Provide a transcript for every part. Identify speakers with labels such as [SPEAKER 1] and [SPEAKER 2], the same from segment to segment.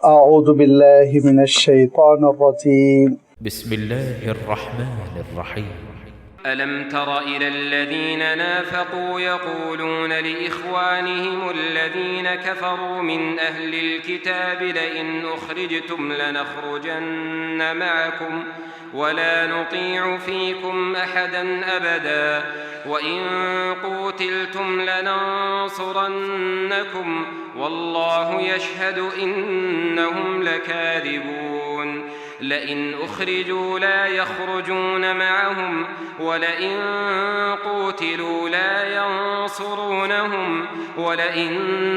[SPEAKER 1] اعوذ باللہ من الشیطان الرجیم
[SPEAKER 2] بسم الله الرحمن الرحيم.
[SPEAKER 3] ألم تر إلى الذين نافقوا يقولون لإخوانهم الذين كفروا من أهل الكتاب لئن أخرجتم لنخرجن معكم ولا نطيع فيكم أحدا أبدا وإن قوتلتم لننصرنكم والله يشهد إنهم لكاذبون لئن أخرجوا لا يخرجون معهم ولئن قوتلوا لا ينصرونهم ولئن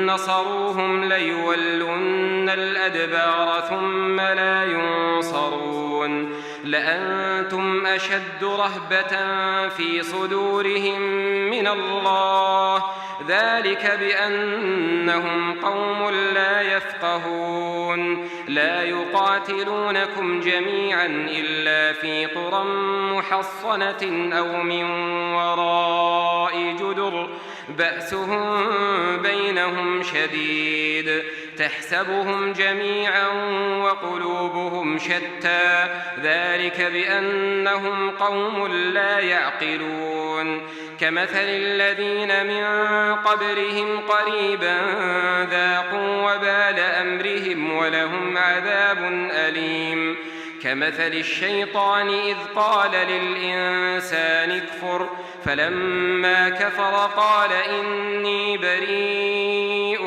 [SPEAKER 3] نصروهم ليولن الأدبار ثم لا ينصرون لأنتم أشد رهبة في صدورهم من الله ذلك بأنهم قوم لا يفقهون لا يقاتلونكم جميعا إلا في قرى محصنة أو من وراء جدر بأسهم بينهم شديد تحسبهم جميعا وقلوبهم شتى ذلك بأنهم قوم لا يعقلون كمثل الذين من قبلهم قريبا ذاقوا وبال أمرهم ولهم عذاب أليم كمثل الشيطان إذ قال للإنسان اكفر فلما كفر قال إني بريء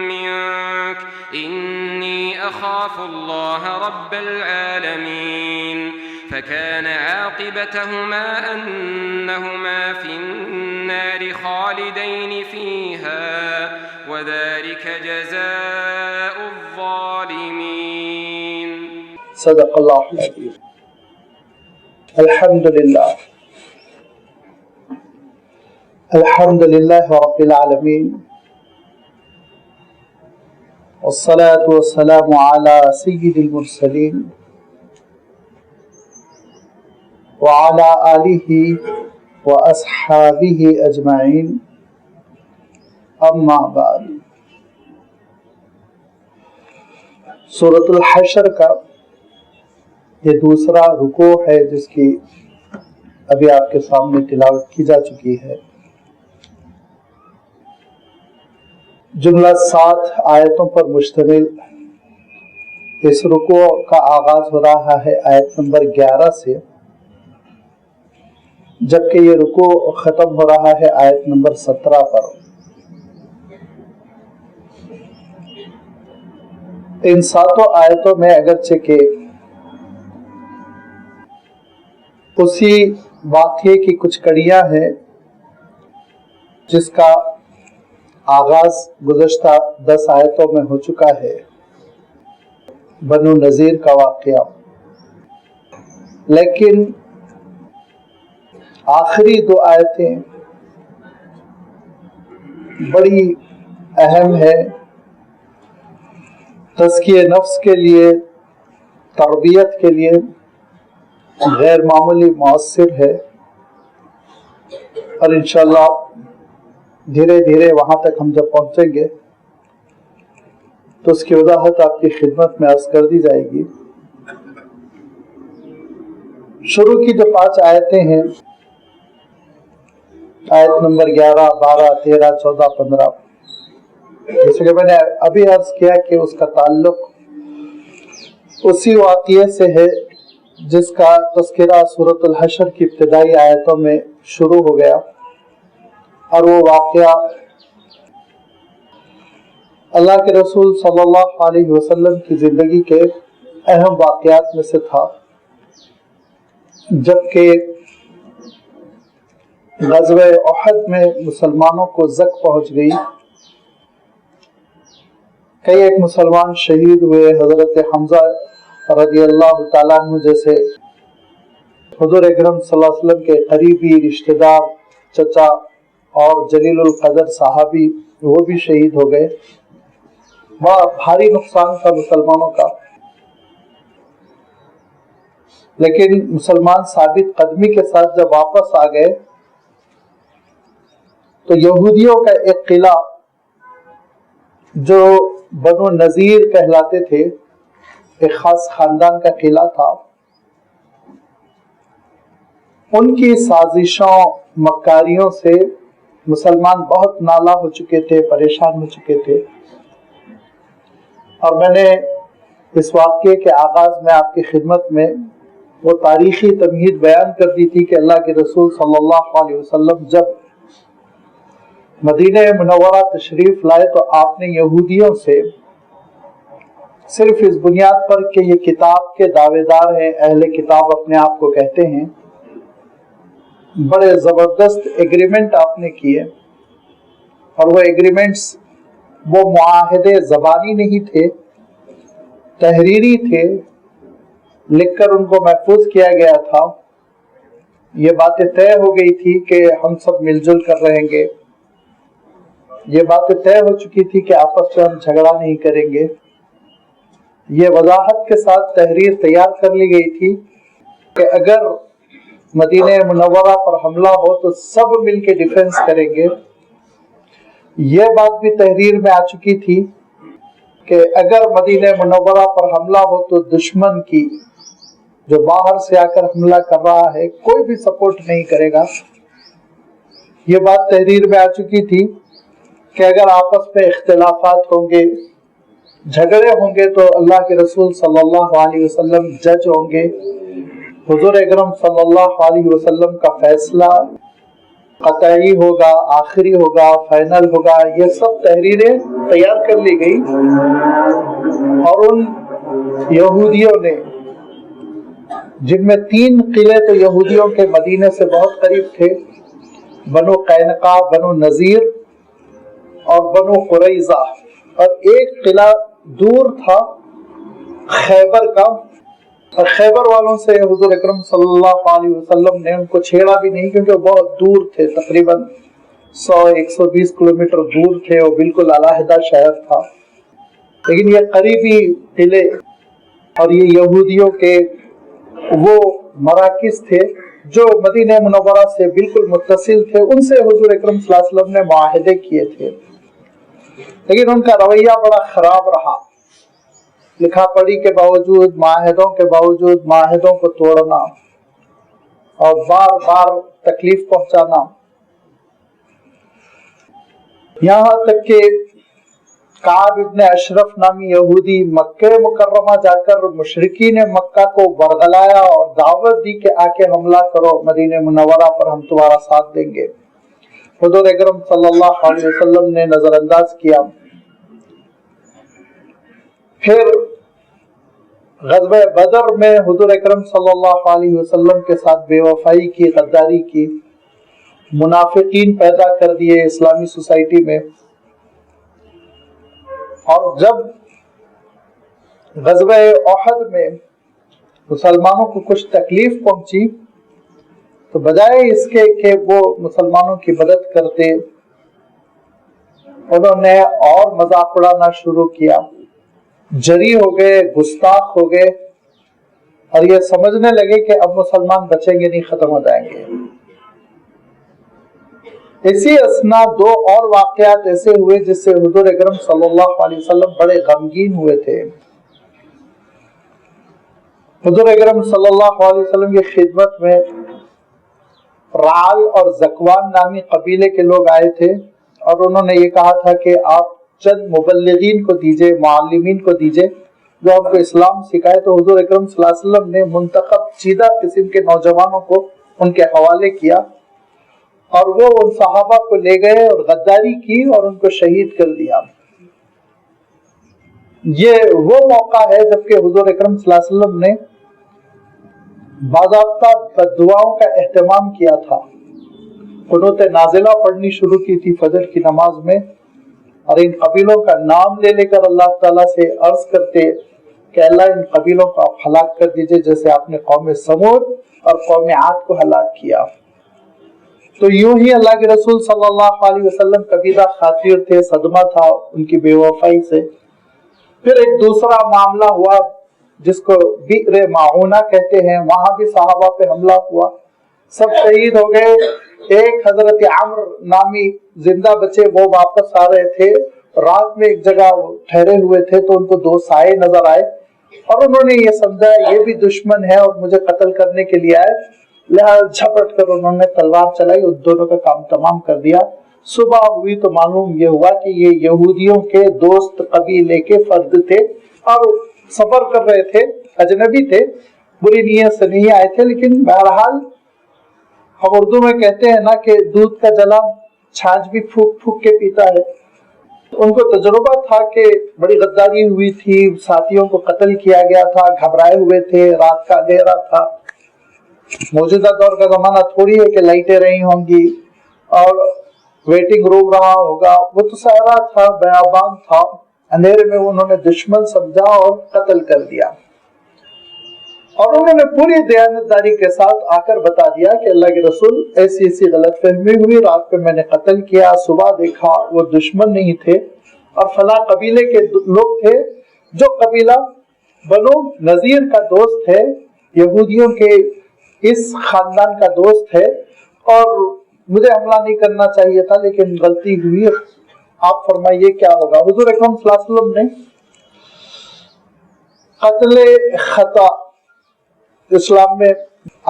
[SPEAKER 3] منك إني أخاف الله رب العالمين فكان عاقبتهما أنهما في النار خالدين فيها وذلك جزاء الظالمين.
[SPEAKER 1] صدق اللہ العظیم. الحمد للہ رب العالمین والصلاة والسلام على سید المرسلین وعلى آلہ واصحابہ اجمعین اما بعد. سورۃ الحشر کا یہ دوسرا رکوع ہے جس کی ابھی آپ کے سامنے تلاوت کی جا چکی ہے. جملہ 7 آیتوں پر مشتمل اس رکوع کا آغاز ہو رہا ہے آیت نمبر 11 سے، جبکہ یہ رکوع ختم ہو رہا ہے آیت نمبر 17 پر. ان 7 آیتوں میں اگرچہ کہ اسی واقعے کی کچھ کڑیاں ہیں جس کا آغاز گزشتہ 10 آیتوں میں ہو چکا ہے، بنو نذیر کا واقعہ، لیکن آخری 2 آیتیں بڑی اہم ہے، تزکیہ نفس کے لیے، تربیت کے لیے غیر معمولی مؤثر ہے، اور انشاءاللہ دھیرے دھیرے وہاں تک ہم جب پہنچیں گے تو اس کی وضاحت آپ کی خدمت میں عرض کر دی جائے گی. شروع کی جو 5 آیتیں ہیں، آیت نمبر 11، 12، 13، 14، 15، جیسے کہ میں نے ابھی عرض کیا کہ اس کا تعلق اسی واقعے سے ہے جس کا تذکرہ سورۃ الحشر کی ابتدائی آیتوں میں شروع ہو گیا، اور وہ واقعہ اللہ کے رسول صلی اللہ علیہ وسلم کی زندگی کے اہم واقعات میں سے تھا، جبکہ غزوہ احد میں مسلمانوں کو زک پہنچ گئی، کئی ایک مسلمان شہید ہوئے، حضرت حمزہ رضی اللہ تعالیٰ عنہ جیسے حضور اکرم صلی اللہ علیہ وسلم کے قریبی رشتہ دار، چچا اور جلیل القدر صحابی وہ بھی شہید ہو گئے. بڑا بھاری نقصان تھا مسلمانوں کا، لیکن مسلمان ثابت قدمی کے ساتھ جب واپس آ گئے تو یہودیوں کا ایک قلعہ جو بنو نذیر کہلاتے تھے، ایک خاص خاندان کا قلعہ تھا. ان کی سازشوں مکاریوں سے مسلمان بہت نالا ہو چکے تھے، پریشان ہو چکے تھے. اور میں نے اس واقعے کے آغاز میں آپ کی خدمت میں وہ تاریخی تمہید بیان کر دی تھی کہ اللہ کے رسول صلی اللہ علیہ وسلم جب مدینہ منورہ تشریف لائے تو آپ نے یہودیوں سے صرف اس بنیاد پر کہ یہ کتاب کے دعوے دار ہیں، اہل کتاب اپنے آپ کو کہتے ہیں، بڑے زبردست ایگریمنٹ آپ نے کیے. اور وہ ایگریمنٹس وہ معاہدے زبانی نہیں تھے، تحریری تھے، لکھ کر ان کو محفوظ کیا گیا تھا. یہ باتیں طے ہو گئی تھی کہ ہم سب مل جل کر رہیں گے، یہ باتیں طے ہو چکی تھی کہ آپس میں ہم جھگڑا نہیں کریں گے. یہ وضاحت کے ساتھ تحریر تیار کر لی گئی تھی کہ اگر مدینہ منورہ پر حملہ ہو تو سب مل کے ڈیفنس کریں گے. یہ بات بھی تحریر میں آ چکی تھی کہ اگر مدینہ منورہ پر حملہ ہو تو دشمن کی جو باہر سے آ کر حملہ کر رہا ہے کوئی بھی سپورٹ نہیں کرے گا. یہ بات تحریر میں آ چکی تھی کہ اگر آپس میں اختلافات ہوں گے، جھگڑے ہوں گے تو اللہ کے رسول صلی اللہ علیہ وسلم جج ہوں گے. حضور اکرم صلی اللہ علیہ وسلم کا فیصلہ قطعی ہوگا، آخری ہوگا، فائنل ہوگا. یہ سب تحریریں تیار کر لی گئی. اور ان یہودیوں نے، جن میں 3 قلعے تو یہودیوں کے مدینے سے بہت قریب تھے، بنو قینقاع، بنو نذیر اور بنو قریظہ، اور ایک قلعہ دور تھا خیبر کا. اور خیبر والوں سے حضور اکرم صلی اللہ علیہ وسلم نے ان کو چھیڑا بھی نہیں، کیونکہ وہ بہت دور تھے، تقریباً 100-120 کلومیٹر دور تھے، وہ بالکل علیحدہ شہر تھا. لیکن یہ قریبی قلعے اور یہ یہودیوں کے وہ مراکز تھے جو مدینہ منورہ سے بالکل متصل تھے. ان سے حضور اکرم صلی اللہ علیہ وسلم نے معاہدے کیے تھے، لیکن ان کا رویہ بڑا خراب رہا. لکھا پڑھی کے باوجود، معاہدوں کے باوجود معاہدوں کو توڑنا اور بار بار تکلیف پہنچانا. یہاں تک کہ کعب ابن اشرف نامی یہودی مکہ مکرمہ جا کر مشرکین مکہ کو برگلایا اور دعوت دی کہ آ کے حملہ کرو مدینہ منورہ پر، ہم تمہارا ساتھ دیں گے. حضور اکرم صلی اللہ علیہ وسلم نے نظر انداز کیا. پھر غزوہ بدر میں حضور اکرم صلی اللہ علیہ وسلم کے ساتھ بے وفائی کی، غداری کی، منافقین پیدا کر دیے اسلامی سوسائٹی میں. اور جب غزوہ احد میں مسلمانوں کو کچھ تکلیف پہنچی تو بجائے اس کے کہ وہ مسلمانوں کی مدد کرتے، انہوں نے اور مذاق اڑانا شروع کیا، جری ہو گئے، گستاخ ہو گئے، اور یہ سمجھنے لگے کہ اب مسلمان بچیں گے نہیں، ختم ہو جائیں گے. اسی اثنا 2 اور واقعات ایسے ہوئے جس سے حضور اکرم صلی اللہ علیہ وسلم بڑے غمگین ہوئے تھے. حضور اکرم صلی اللہ علیہ وسلم کی خدمت میں رعل اور زکوان نامی قبیلے کے لوگ آئے تھے، اور انہوں نے یہ کہا تھا کہ آپ چند مبلغین کو دیجئے، معلمین کو دیجئے جو ہم کو اسلام سکھائے. تو حضور اکرم صلی اللہ علیہ وسلم نے منتخب چیدہ قسم کے نوجوانوں کو ان کے حوالے کیا، اور وہ ان صحابہ کو لے گئے اور غداری کی اور ان کو شہید کر دیا. یہ وہ موقع ہے جبکہ حضور اکرم صلی اللہ علیہ وسلم نے باضابطہ بددعاؤں کا اہتمام کیا تھا. قنوت نازلہ پڑھنی شروع کی تھی فجر کی نماز میں، اور ان قبیلوں کا نام لے لے کر اللہ تعالیٰ سے عرض کرتے کہ اللہ ان قبیلوں کو آپ ہلاک کر دیجئے جیسے آپ نے قوم سمود اور قوم عاد کو ہلاک کیا. تو یوں ہی اللہ کے رسول صلی اللہ علیہ وسلم کبیرہ خاطر تھے، صدمہ تھا ان کی بے وفائی سے. پھر ایک دوسرا معاملہ ہوا جس کو بئر معونہ کہتے ہیں، وہاں بھی صحابہ پہ حملہ ہوا، سب شہید ہو گئے. ایک حضرت عمرو نامی زندہ بچے، وہ واپس آ رہے تھے، رات میں ایک جگہ ٹھہرے ہوئے تھے تو ان کو دو سائے نظر آئے اور انہوں نے یہ سمجھا یہ بھی دشمن ہے اور مجھے قتل کرنے کے لیے آئے، لہٰذا جھپٹ کر انہوں نے تلوار چلائی، ان دونوں کا کام تمام کر دیا۔ صبح ہوئی تو معلوم یہ ہوا کہ یہ یہودیوں کے دوست قبیلے کے فرد تھے اور سفر کر رہے تھے، اجنبی تھے، بری نیت سے نہیں آئے تھے، لیکن بہرحال ہم اردو میں کہتے ہیں نا کہ دودھ کا جلا چھاچھ بھی پھونک پھونک کے پیتا ہے۔ ان کو تجربہ تھا کہ بڑی غداری ہوئی تھی، ساتھیوں کو قتل کیا گیا تھا، گھبرائے ہوئے تھے، رات کا اندھیرا تھا، موجودہ دور کا زمانہ تھوڑی ہے کہ لائٹیں رہی ہوں گی اور ویٹنگ روم رہا ہوگا، وہ تو صحرا تھا، بیابان تھا، اندھیرے میں انہوں نے دشمن سمجھا اور قتل کر دیا۔ اور انہوں نے پوری دیانتداری کے ساتھ آ کر بتا دیا کہ اللہ کے رسول ایسی ایسی غلط فہمی ہوئی، رات میں نے قتل کیا، صبح دیکھا وہ دشمن نہیں تھے اور فلاں قبیلے کے لوگ تھے جو قبیلہ بنو نذیر کا دوست ہے، یہودیوں کے اس خاندان کا دوست ہے، اور مجھے حملہ نہیں کرنا چاہیے تھا لیکن غلطی ہوئی، آپ فرمائیے کیا ہوگا؟ حضور اکرم صلی اللہ علیہ وسلم نے قتل خطا اسلام میں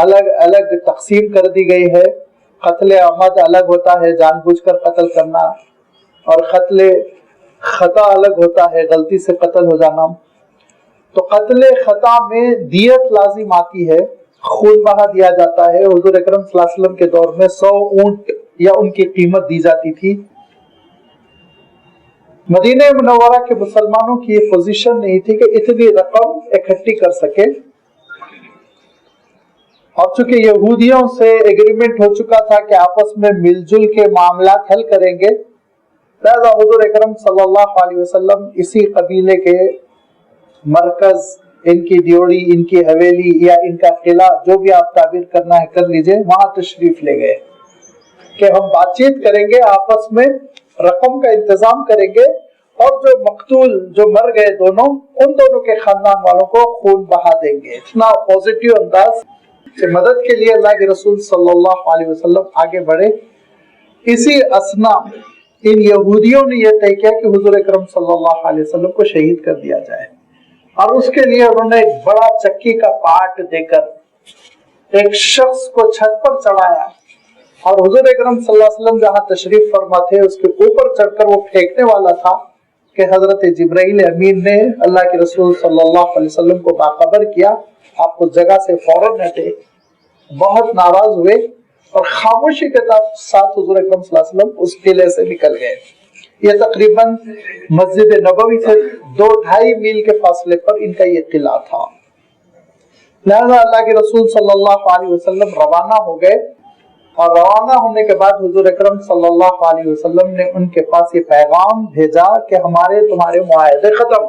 [SPEAKER 1] الگ الگ تقسیم کر دی گئی ہے۔ قتل عمد الگ ہوتا ہے، جان بوجھ کر قتل کرنا، اور قتل خطا الگ ہوتا ہے، غلطی سے قتل ہو جانا۔ تو قتل خطا میں دیت لازم آتی ہے، خون بہا دیا جاتا ہے۔ حضور اکرم صلی اللہ علیہ وسلم کے دور میں 100 اونٹ یا ان کی قیمت دی جاتی تھی۔ مدینہ منورہ کے مسلمانوں کی یہ پوزیشن نہیں تھی کہ اتنی رقم اکٹھی کر سکے، اور چونکہ یہودیوں سے ایگریمنٹ ہو چکا تھا کہ آپس میں مل جل کے معاملات حل کریں گے، لہذا حضور اکرم صلی اللہ علیہ وسلم اسی قبیلے کے مرکز، ان کی ڈیوڑی، ان کی حویلی یا ان کا قلعہ، جو بھی آپ تعبیر کرنا ہے کر لیجئے، وہاں تشریف لے گئے کہ ہم بات چیت کریں گے، آپس میں رقم کا انتظام کریں گے، اور جو مقتول جو مر گئے دونوں، ان دونوں کے خاندان والوں کو خون بہا دیں گے۔ اتنا پوزیٹیو انداز کہ مدد کے لیے اللہ کے رسول صلی اللہ علیہ وسلم آگے بڑھے۔ اسی اسنا ان یہودیوں نے یہ طے کیا کہ حضور اکرم صلی اللہ علیہ وسلم کو شہید کر دیا جائے، اور اس کے لیے انہوں نے ایک بڑا چکی کا پارٹ دے کر ایک شخص کو چھت پر چڑھایا، اور حضور اکرم صلی اللہ علیہ وسلم جہاں تشریف فرما تھے اس کے اوپر چڑھ کر وہ پھینکنے والا تھا کہ حضرت جبرائیل امین نے اللہ کے رسول صلی اللہ علیہ وسلم کو باخبر کیا، آپ اس جگہ سے فوراً ہٹے۔ بہت ناراض ہوئے اور خاموشی کے ساتھ حضور اکرم صلی اللہ علیہ وسلم اس قلعے سے نکل گئے۔ یہ تقریباً مسجد نبوی سے 2-2.5 میل کے فاصلے پر ان کا یہ قلعہ تھا۔ لہذا اللہ کے رسول صلی اللہ علیہ وسلم روانہ ہو گئے، اور روانہ ہونے کے بعد حضور اکرم صلی اللہ علیہ وسلم نے ان کے پاس یہ پیغام بھیجا کہ تمہارے معاہدے ختم،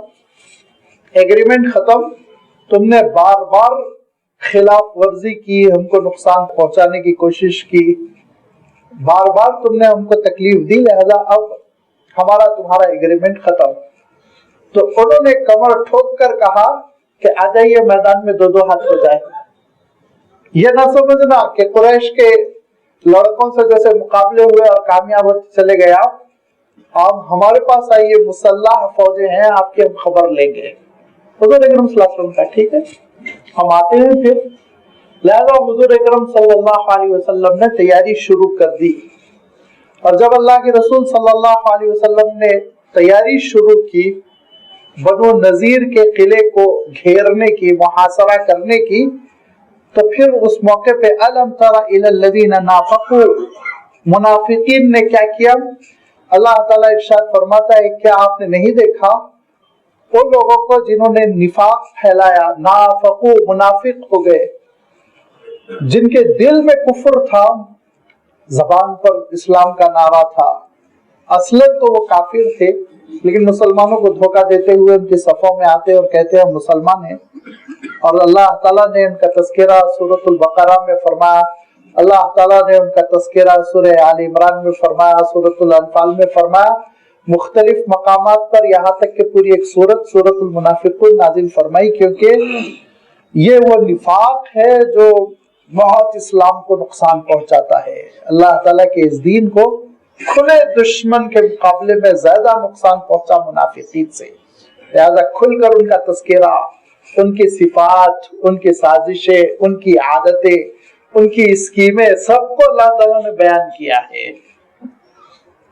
[SPEAKER 1] ایگریمنٹ ختم، تم نے بار بار خلاف ورزی کی، ہم کو نقصان پہنچانے کی کوشش کی، بار بار تم نے ہم کو تکلیف دی، لہذا اب ہمارا تمہارا ایگریمنٹ ختم۔ تو انہوں نے کمر ٹھوک کر کہا کہ آ جائیے میدان میں 2-2 ہاتھ ہو جائے۔ یہ نہ سمجھنا کہ قریش کے لڑکوں سے جیسے مقابلے ہوئے اور کامیاب ہوتے چلے گئے، آپ ہمارے پاس آئیے، مسلح فوجیں ہیں، آپ کی ہم خبر لیں گے۔ حضور اکرم صلی اللہ علیہ وسلم کا ٹھیک ہے، ہم آتے ہیں پھر۔ لہذا حضور اکرم صلی اللہ علیہ وسلم نے تیاری شروع کر دی، اور جب اللہ کے رسول صلی اللہ علیہ وسلم نے تیاری شروع کی بنو نذیر کے قلعے کو گھیرنے کی، محاصرہ کرنے کی، تو پھر اس موقع پہ الم تر الی الذین نافقوا، منافقین نے کیا کیا؟ اللہ تعالیٰ ارشاد فرماتا ہے کیا آپ نے نہیں دیکھا ان لوگوں کو جنہوں نے نفاق پھیلایا، نافقوا منافق ہو گئے، جن کے دل میں کفر تھا، زبان پر اسلام کا نعرہ تھا، اصلاً تو وہ کافر تھے، لیکن مسلمانوں کو دھوکہ دیتے ہوئے ان کی صفوں میں آتے اور کہتے ہیں ہم مسلمان ہیں۔ اور اللہ تعالیٰ نے ان کا تذکرہ سورۃ البقرہ میں فرمایا، اللہ تعالیٰ نے ان کا تذکرہ سورہ آل عمران میں فرمایا، سورۃ الانفال میں فرمایا، مختلف مقامات پر، یہاں تک کہ پوری ایک سورۃ المنافقون نازل فرمائی، کیونکہ یہ وہ نفاق ہے جو بہت اسلام کو نقصان پہنچاتا ہے، اللہ تعالیٰ کے اس دین کو کھلے دشمن کے مقابلے میں زیادہ نقصان پہنچا منافقین سے، لہذا کھل کر ان کا تذکرہ، ان کی صفات، ان کی سازشیں، ان کی عادتیں، ان کی اسکیمیں سب کو اللہ تعالیٰ نے بیان کیا ہے۔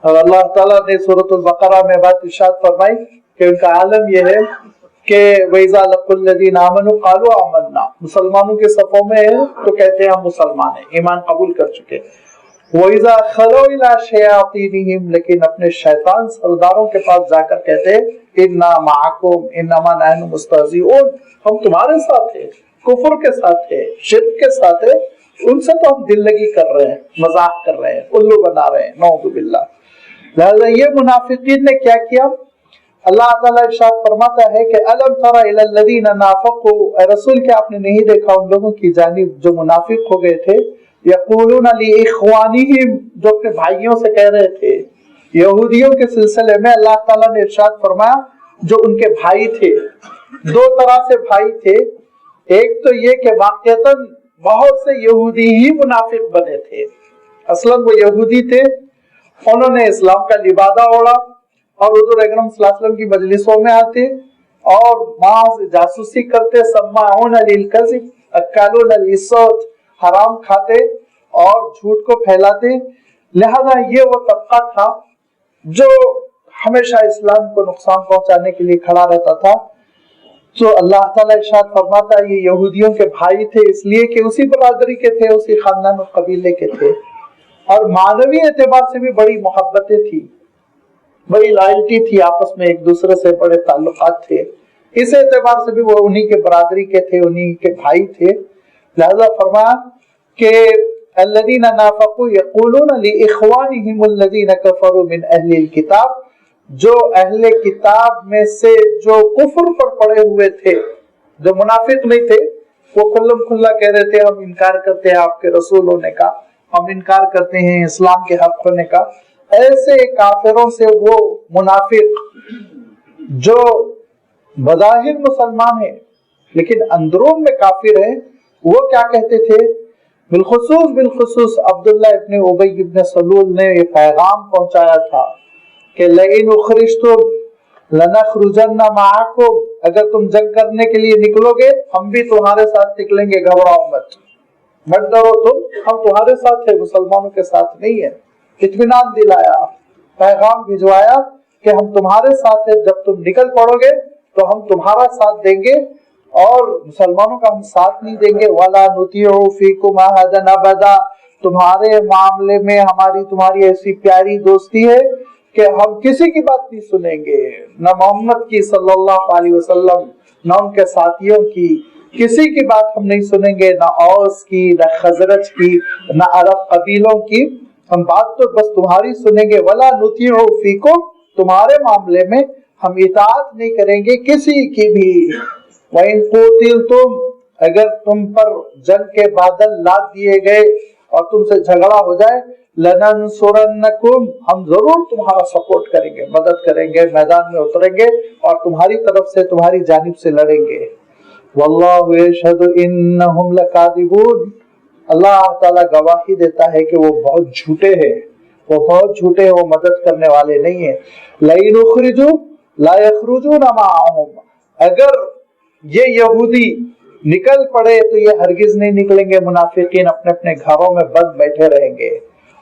[SPEAKER 1] اور اللہ تعالیٰ نے سورۃ البقرہ میں بات ارشاد فرمائی کہ ان کا عالم یہ ہے کہ وَإِذَا لَقُوا الَّذِينَ آمَنُوا قَالُوا آمَنَّا، مسلمانوں کے صفوں میں ہیں تو کہتے ہیں ہم مسلمان ہیں، ایمان قبول کر چکے۔ وَإِذَا خَلَوْا إِلَىٰ شَيَاطِينِهِمْ، لیکن اپنے شیطان سرداروں کے پاس جا کر کہتے ہیں إِنَّا مَعَكُمْ إِنَّمَا نَحْنُ مُسْتَهْزِئُونَ، ہم تمہارے ساتھ ہیں، کفر کے ساتھ ہیں، شرک کے ساتھ ہیں، ان سے تو ہم دل لگی کر رہے ہیں، مذاق کر رہے ہیں، الو بنا رہے ہیں، نعوذ باللہ۔ لہذا یہ منافقین نے کیا کیا؟ اللہ تعالیٰ ارشاد فرماتا ہے کہ أَلَمْ تَرَ إِلَى الَّذِينَ نَافَقُوا، اے رسول کیا آپ نے نہیں دیکھا ان لوگوں کی جانب جو منافق ہو گئے تھے، يَقُولُونَ لِإِخْوَانِهِمْ، جو اپنے بھائیوں سے کہہ رہے تھے، یہودیوں کے سلسلے میں اللہ تعالیٰ نے ارشاد فرمایا جو ان کے بھائی تھے، دو طرح سے بھائی تھے، ایک تو یہ کہ واقعتاً بہت سے یہودی ہی منافق بنے تھے، اصلاً وہ یہودی تھے، انہوں نے اسلام کا لبادہ اوڑھا اور حضور اکرم صلی اللہ علیہ وسلم کی مجلسوں میں آتے اور محض جاسوسی کرتے، سماعون للکذب اکالون للسحت، حرام کھاتے اور جھوٹ کو پھیلاتے۔ لہذا یہ وہ طبقہ تھا جو ہمیشہ اسلام کو نقصان پہنچانے کے لیے کھڑا رہتا تھا۔ تو اللہ تعالیٰ ارشاد فرماتا ہے یہ یہودیوں کے بھائی تھے اس لیے کہ اسی برادری کے تھے، اسی خاندان اور قبیلے کے تھے، اور معنوی اعتبار سے بھی بڑی محبتیں تھی، بڑی لائلٹی تھی، آپس میں ایک دوسرے سے بڑے تعلقات تھے، اس اعتبار سے بھی وہ انہی کے برادری کے تھے، انہی کے بھائی تھے۔ لہذا فرمایا کہ الذین نافقوا یقولون لاخوانہم الذین کفروا من اہل الکتاب، جو اہل کتاب میں سے جو کفر پر پڑے ہوئے تھے، جو منافق نہیں تھے، وہ کھلم کھلا کہہ رہے تھے ہم انکار کرتے ہیں آپ کے رسول ہونے کا، ہم انکار کرتے ہیں اسلام کے حق ہونے کا۔ ایسے کافروں سے وہ منافق جو بظاہر مسلمان ہیں لیکن اندرون میں کافر ہیں، وہ کیا کہتے تھے؟ بالخصوص عبداللہ ابن ابی ابن سلول نے یہ پیغام پہنچایا تھا کہ لئن اخرجتم لنخرجن معکم، اگر تم جنگ کرنے کے لیے نکلو گے ہم بھی تمہارے ساتھ نکلیں گے، گھبراؤ مت ڈرو تم، ہم تمہارے ساتھ ہیں، مسلمانوں کے ساتھ نہیں ہے۔ اطمینان دلایا، پیغام بھجوایا کہ ہم تمہارے ساتھ ہیں، جب تم نکل پڑو گے تو ہم تمہارا ساتھ دیں گے اور مسلمانوں کا ہم ساتھ نہیں دیں گے۔ وَلَا نُطِيعُ فِيكُمْ أَحَدًا أَبَدًا، تمہارے معاملے میں ہماری تمہاری ایسی پیاری دوستی ہے کہ ہم کسی کی بات نہیں سنیں گے، نہ محمد کی صلی اللہ علیہ وسلم، نہ ان کے ساتھیوں کی، کسی کی بات ہم نہیں سنیں گے، نہ اوس کی، نہ خزرج کی، نہ عرب قبیلوں کی، ہم بات تو بس تمہاری سنیں گے۔ وَلَا نُطِيعُ فِيكُمْ، تمہارے معاملے میں ہم اطاعت نہیں کریں گے کسی کی بھی۔ وَإِن قُوتِلْتُمْ، اگر تم پر جنگ کے بادل لاد دیے گئے اور تم سے جھگڑا ہو جائے، لَنَنْصُرَنَّكُمْ، ہم ضرور تمہارا سپورٹ کریں گے، مدد کریں گے، میدان میں اتریں گے اور تمہاری طرف سے، تمہاری جانب سے لڑیں گے۔ وَاللَّهُ يَشْهَدُ إِنَّهُمْ لَكَاذِبُونَ، اللہ تعالیٰ گواہی دیتا ہے کہ وہ بہت جھوٹے ہیں، وہ بہت جھوٹے ہیں، وہ مدد کرنے والے نہیں ہیں۔ لَئِنْ أُخْرِجُوا لَا يَخْرُجُونَ مَعَهُمْ، اگر یہ یہودی نکل پڑے تو یہ ہرگز نہیں نکلیں گے، منافقین اپنے اپنے گھروں میں بند بیٹھے رہیں گے۔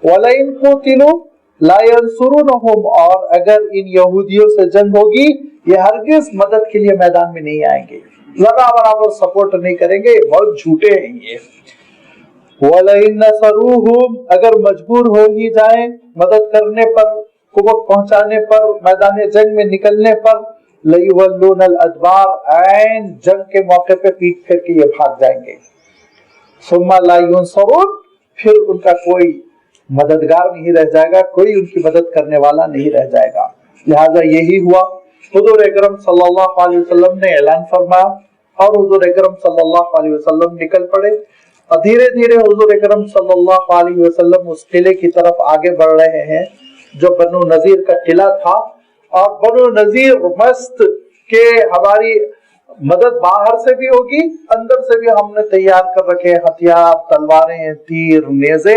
[SPEAKER 1] وَلَئِنْ قُوتِلُوا لَا يَنْصُرُونَهُمْ، اور اگر ان یہودیوں سے جنگ ہوگی یہ ہرگز مدد کے لیے میدان میں نہیں آئیں گے، ذرا برابر سپورٹ نہیں کریں گے، بہت جھوٹے ہیں یہ۔ وَلَئِنْ نَصَرُوهُمْ، اگر مجبور ہو ہی جائیں مدد کرنے پر، قوت پہنچانے پر، میدان جنگ میں نکلنے پر، لَيُوَلُّونَ الْأَدْبَارَ، عین جنگ کے موقع پہ پیٹ پھیر کے یہ بھاگ جائیں گے۔ ثُمَّ لَا يُنْصَرُونَ، پھر ان کا کوئی مددگار نہیں رہ جائے گا، کوئی ان کی مدد کرنے والا نہیں رہ جائے گا۔ لہذا یہی ہوا، حضور اکرم صلی اللہ علیہ وسلم نے اعلان فرمایا اور حضور اکرم صلی اللہ علیہ وسلم نکل پڑے، اور دھیرے دھیرے حضور اکرم صلی اللہ علیہ وسلم اس قلعے کی طرف آگے بڑھ رہے ہیں جو بنو نذیر کا قلعہ تھا، اور بنو نذیر مست کہ ہماری مدد باہر سے بھی ہوگی، اندر سے بھی ہم نے تیار کر رکھے ہتھیار، تلواریں، تیر، نیزے،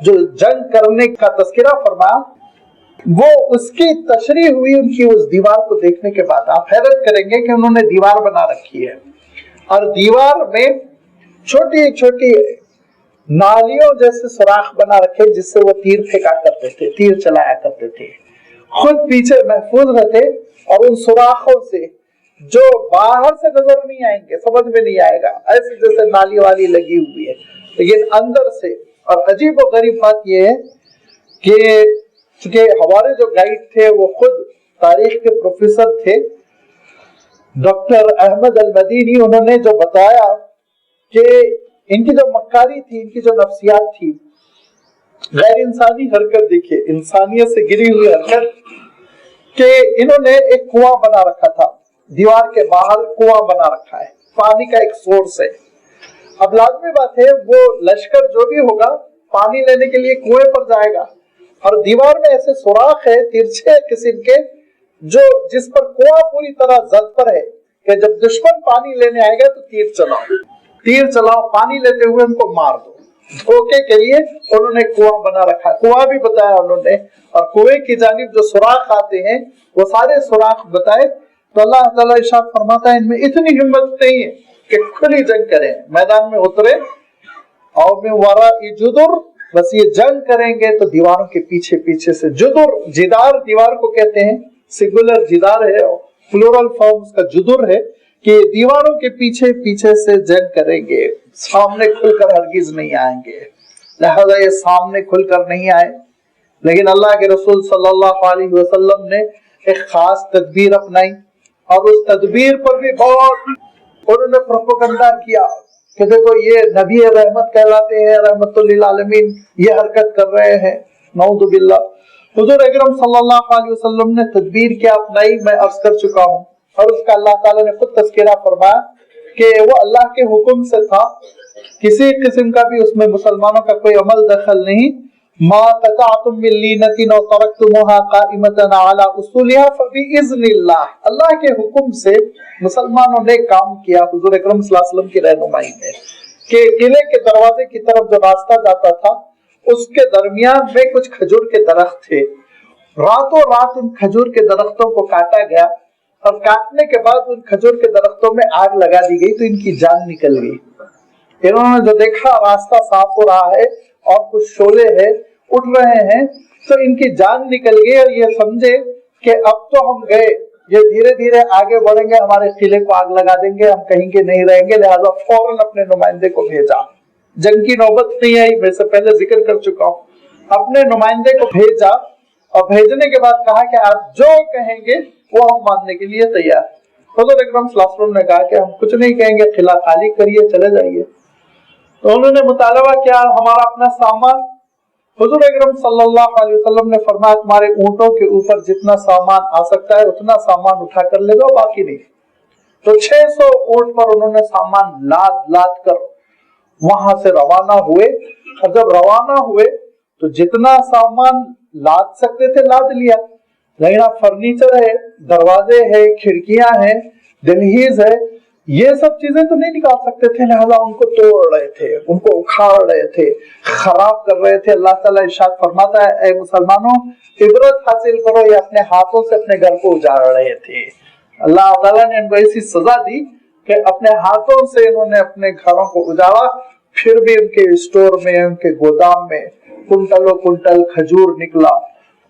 [SPEAKER 1] جو جنگ کرنے کا تذکرہ فرمایا وہ اس کی تشریح ہوئی ان کی اس دیوار کو دیکھنے کے بعد. آپ حیرت کریں گے کہ انہوں نے دیوار بنا رکھی ہے اور دیوار میں چھوٹی چھوٹی نالیوں جیسے سوراخ بنا رکھے جس سے وہ تیر پھینکا کرتے تھے, تیر چلایا کرتے تھے, خود پیچھے محفوظ رہتے اور ان سوراخوں سے جو باہر سے نظر نہیں آئیں گے, سمجھ میں نہیں آئے گا, ایسے جیسے نالی والی لگی ہوئی ہے, لیکن اندر سے. اور عجیب و غریب بات یہ ہے کہ چونکہ ہمارے جو گائیڈ تھے وہ خود تاریخ کے پروفیسر تھے ڈاکٹر احمد المدینی, انہوں نے جو بتایا کہ ان کی جو مکاری تھی, ان کی جو نفسیات تھی, غیر انسانی حرکت دیکھیے, انسانیت سے گری ہوئی حرکت, کہ انہوں نے ایک کنواں بنا رکھا تھا, دیوار کے باہر کنواں بنا رکھا ہے, پانی کا ایک سورس ہے. اب لازمی بات ہے وہ لشکر جو بھی ہوگا پانی لینے کے لیے کنویں پر جائے گا, اور دیوار میں ایسے سوراخ ہے ترچھے قسم کے جو جس پر کنواں پوری طرح زد پر ہے کہ جب دشمن پانی لینے آئے گا تو تیر چلاؤ, پانی لیتے ہوئے ان کو مار دو. دھوکے کے لیے انہوں نے کنواں بنا رکھا, کنواں بھی بتایا انہوں نے, اور کنویں کی جانب جو سوراخ آتے ہیں وہ سارے سوراخ بتائے. تو اللہ تعالیٰ ارشاد فرماتا ہے ان میں اتنی ہمت نہیں ہے کہ کھلی جنگ کریں, میدان میں اترے, اور میں وراء جدر, بس یہ جنگ کریں گے تو دیواروں کے پیچھے پیچھے سے. جدر جدار دیوار کو کہتے ہیں, سنگولر جدار ہے, پلورل فارم اس کا جدر ہے, کہ دیواروں کے پیچھے پیچھے سے جنگ کریں گے, سامنے کھل کر ہرگز نہیں آئیں گے. لہذا یہ سامنے کھل کر نہیں آئے, لیکن اللہ کے رسول صلی اللہ علیہ وسلم نے ایک خاص تدبیر اپنائی, اور اس تدبیر پر بھی بہت انہوں نے پروپیگنڈا کیا کہ دیکھو یہ نبی رحمت کہلاتے ہیں, رحمت للعالمین, یہ حرکت کر رہے ہیں, نعوذ باللہ. حضور اکرم صلی اللہ علیہ وسلم نے تدبیر کیا اپنائی, میں عرض کر چکا ہوں, اور اس کا اللہ تعالیٰ نے خود تذکرہ فرمایا کہ وہ اللہ کے حکم سے تھا, کسی قسم کا بھی اس میں مسلمانوں کا کوئی عمل دخل نہیں. ما قطعتم من لینۃ او ترکتموها قائمۃ علی اصولها فباذن اللہ, اللہ کے حکم سے مسلمانوں نے کام کیا حضور اکرم صلی اللہ علیہ وسلم کی رہنمائی میں, کہ قلعے کے دروازے کی طرف جو راستہ جاتا تھا اس کے درمیان میں کچھ کھجور کے درخت تھے. راتوں رات ان کھجور کے درختوں کو کاٹا گیا, اور کاٹنے کے بعد ان کھجور کے درختوں میں آگ لگا دی گئی تو ان کی جان نکل گئی. انہوں نے جو دیکھا راستہ صاف ہو رہا ہے اور کچھ شعلے ہیں اٹھ رہے ہیں, تو ان کی جان نکل گئی, اور یہ سمجھے کہ اب تو ہم گئے, یہ دھیرے دھیرے آگے بڑھیں گے, ہمارے قلعے کو آگ لگا دیں گے, ہم کہیں گے نہیں رہیں گے. لہذا فوراً اپنے نمائندے کو بھیجا, جنگ کی نوبت نہیں آئی, میں سے پہلے ذکر کر چکا ہوں, اپنے نمائندے کو بھیجا, اور بھیجنے کے بعد کہا کہ آپ جو کہیں گے وہ ہم ماننے کے لیے تیار. حضور اکرم صلی اللہ علیہ وسلم نے کہا کہ ہم کچھ نہیں کہیں گے, قلعہ خالی کریے, چلے جائیے. تو انہوں نے مطالبہ کیا ہمارا اپنا سامان. حضور اکرم صلی اللہ علیہ وسلم نے فرمایا تمہارے اونٹوں کے اوپر جتنا سامان آ سکتا ہے اتنا سامان اٹھا کر لے جاؤ, باقی نہیں. تو 600 اونٹ پر انہوں نے سامان لاد لاد کر وہاں سے روانہ ہوئے, اور جب روانہ ہوئے تو جتنا سامان لاد سکتے تھے لاد لیا, لیکن اب فرنیچر ہے, دروازے ہے, کھڑکیاں ہیں, دہلیز ہے, یہ سب چیزیں تو نہیں نکال سکتے تھے. لہذا ان کو توڑ رہے تھے, ان کو اکھاڑ رہے تھے, خراب کر رہے تھے. اللہ تعالیٰ ارشاد فرماتا ہے اے مسلمانوں عبرت حاصل کرو, یہ اپنے ہاتھوں سے اپنے گھر کو اجاڑ رہے تھے. اللہ تعالیٰ نے ان کو ایسی سزا دی کہ اپنے ہاتھوں سے انہوں نے اپنے گھروں کو اجاڑا, پھر بھی ان کے اسٹور میں, ان کے گودام میں کنٹلوں کنٹل کھجور نکلا,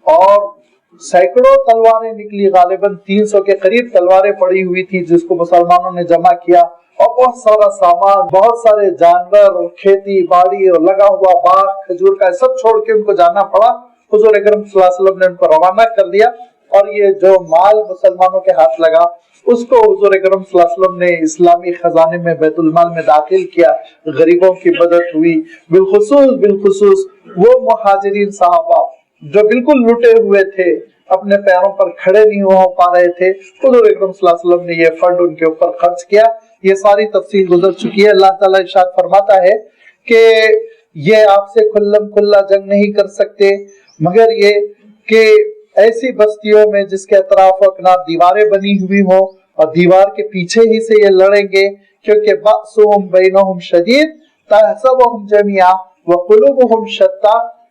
[SPEAKER 1] اور سینکڑوں تلواریں نکلی, غالباً 300 کے قریب تلواریں پڑی ہوئی تھی جس کو مسلمانوں نے جمع کیا, اور بہت سارا سامان, بہت سارے جانور, اور کھیتی باڑی, اور لگا ہوا باغ کھجور کا, سب چھوڑ کے ان کو جانا پڑا. حضور اکرم صلی اللہ علیہ وسلم نے ان کو روانہ کر دیا, اور یہ جو مال مسلمانوں کے ہاتھ لگا اس کو حضور اکرم صلی اللہ علیہ وسلم نے اسلامی خزانے میں بیت المال میں داخل کیا. غریبوں کی مدد ہوئی, بالخصوص وہ مہاجرین صحابہ جو بالکل لٹے ہوئے تھے, اپنے پیروں پر کھڑے نہیں ہو پا رہے تھے. حضور اکرم صلی اللہ علیہ وسلم نے یہ فنڈ ان کے اوپر خرچ کیا. یہ ساری تفصیل گزر چکی ہے. اللہ تعالیٰ ارشاد فرماتا ہے کہ یہ آپ سے کھلم کھلا جنگ نہیں کر سکتے, مگر یہ کہ ایسی بستیوں میں جس کے اطراف و اکناف دیواریں بنی ہوئی ہوں, اور دیوار کے پیچھے ہی سے یہ لڑیں گے, کیونکہ بأسهم بینہم شدید تحسبهم جمیعا وقلوبهم شتیٰ,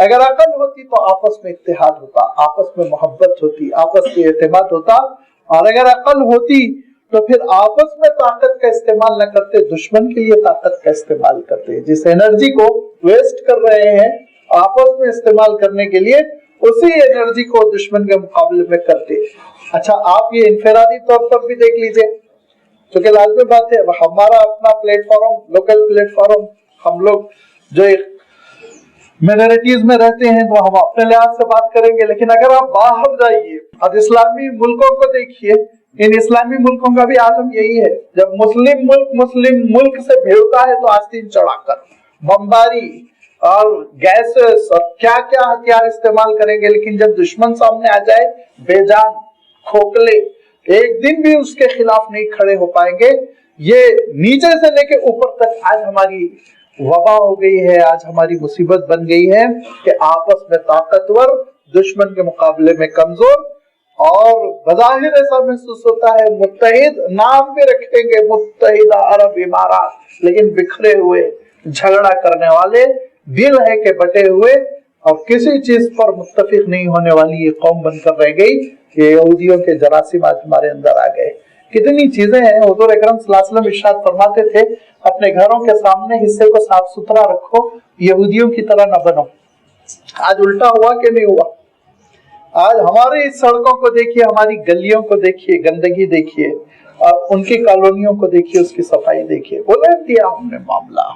[SPEAKER 1] اگر عقل ہوتی تو آپس میں اتحاد ہوتا، آپس میں محبت ہوتی، آپس میں اعتماد ہوتا، اور اگر عقل ہوتی تو پھر آپس میں طاقت کا استعمال نہ کرتے، دشمن کے لیے طاقت کا استعمال کرتے. جس انرجی کو ویسٹ کر رہے ہیں آپس میں استعمال کرنے کے لیے، اسی انرجی کو دشمن کے مقابلے میں کرتے. اچھا آپ یہ انفرادی طور پر بھی دیکھ لیجئے، چونکہ لازمی بات ہے ہمارا اپنا plate form, local plate form, ہم لوگ جو ایک مائنورٹیز میں رہتے ہیں تو ہم اپنے لحاظ سے بات کریں گے، لیکن اگر آپ باہر جائیے اور اسلامی ملکوں کو دیکھیے، ان اسلامی ملکوں کا بھی عالم یہی ہے. جب مسلم ملک سے بھیڑتا ہے تو آستین چڑھا کر بمباری اور گیسز اور کیا کیا ہتھیار استعمال کریں گے، لیکن جب دشمن سامنے آ جائے بے جان کھوکھلے، ایک دن بھی اس کے خلاف نہیں کھڑے ہو پائیں گے. یہ نیچے سے لے کے اوپر تک آج ہماری وبا ہو گئی ہے، آج ہماری مصیبت بن گئی ہے کہ آپس میں طاقتور دشمن کے مقابلے میں کمزور، اور بظاہر ایسا محسوس ہوتا ہے متحد، نام بھی رکھیں گے متحدہ عرب امارات، لیکن بکھرے ہوئے، جھگڑا کرنے والے، دل ہے کہ بٹے ہوئے، اور کسی چیز پر متفق نہیں ہونے والی یہ قوم بن کر رہ گئی. یہ یہودیوں کے جراثیم آج ہمارے اندر آ گئے. کتنی چیزیں ہیں. حضور اکرم صلی اللہ علیہ وسلم ارشاد فرماتے تھے اپنے گھروں کے سامنے حصے کو صاف ستھرا رکھو، یہودیوں کی طرح نہ بنو. آج الٹا ہوا کہ نہیں ہوا؟ آج ہماری سڑکوں کو دیکھیے، ہماری گلیوں کو دیکھیے، گندگی دیکھیے، اور ان کی کالونیوں کو دیکھیے، اس کی صفائی دیکھیے. الٹ دیا ہم نے معاملہ،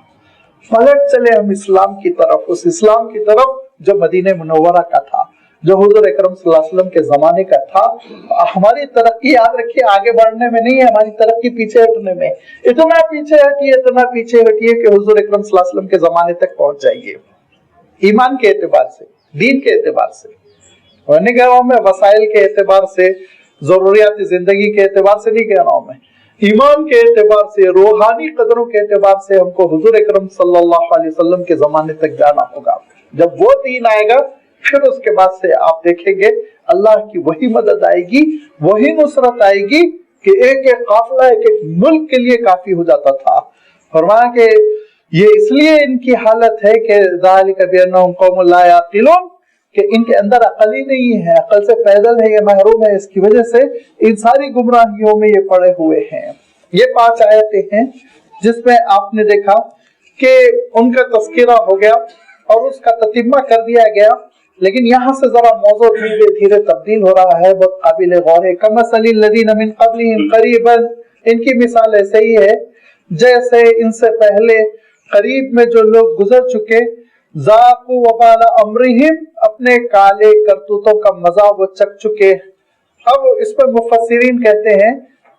[SPEAKER 1] پلٹ چلے ہم اسلام کی طرف، اس اسلام کی طرف جو مدینہ منورہ کا تھا، جو حضور اکرم صلی اللہ علیہ وسلم کے زمانے کا تھا. ہماری ترقی یاد رکھیے آگے بڑھنے میں نہیں ہے، ہماری ترقی پیچھے ہٹنے میں. اتنا پیچھے ہٹیے، اتنا پیچھے ہٹیے کہ حضور اکرم صلی اللہ علیہ وسلم کے زمانے تک پہنچ جائیے. ایمان کے اعتبار سے، دین کے اعتبار سے، میں کہہ رہا ہوں میں وسائل کے اعتبار سے، ضروریات زندگی کے اعتبار سے نہیں کہہ رہا ہوں میں، ایمان کے اعتبار سے، روحانی قدروں کے اعتبار سے ہم کو حضور اکرم صلی اللہ علیہ وسلم کے زمانے تک جانا ہوگا. جب وہ دین آئے گا پھر اس کے بعد سے آپ دیکھیں گے اللہ کی وہی مدد آئے گی، وہی نصرت آئے گی کہ ایک ایک قافلہ ایک ایک ملک کے لیے کافی ہو جاتا تھا. فرمایا کہ یہ اس لیے ان کی حالت ہے کہ ذالک بانہم قوم لا یعقلون، کہ ان کے اندر عقل ہی نہیں ہے، عقل سے پیدل ہے، یہ محروم ہے. اس کی وجہ سے ان ساری گمراہیوں میں یہ پڑے ہوئے ہیں. یہ 5 آیتیں ہیں جس میں آپ نے دیکھا کہ ان کا تذکرہ ہو گیا اور اس کا تتمہ کر دیا گیا، لیکن یہاں سے ذرا موضوع دھیرے دھیرے تبدیل ہو رہا ہے، بہت قابل غور ہے. کمثل الذین من قبلہم قریبا، ان کی مثال ایسے ہی ہے جیسے ان سے پہلے قریب میں جو لوگ گزر چکے، ذاقوا وبال امرہم، اپنے کالے کرتوتوں کا مزہ وہ چکھ چکے. اب اس پر مفسرین کہتے ہیں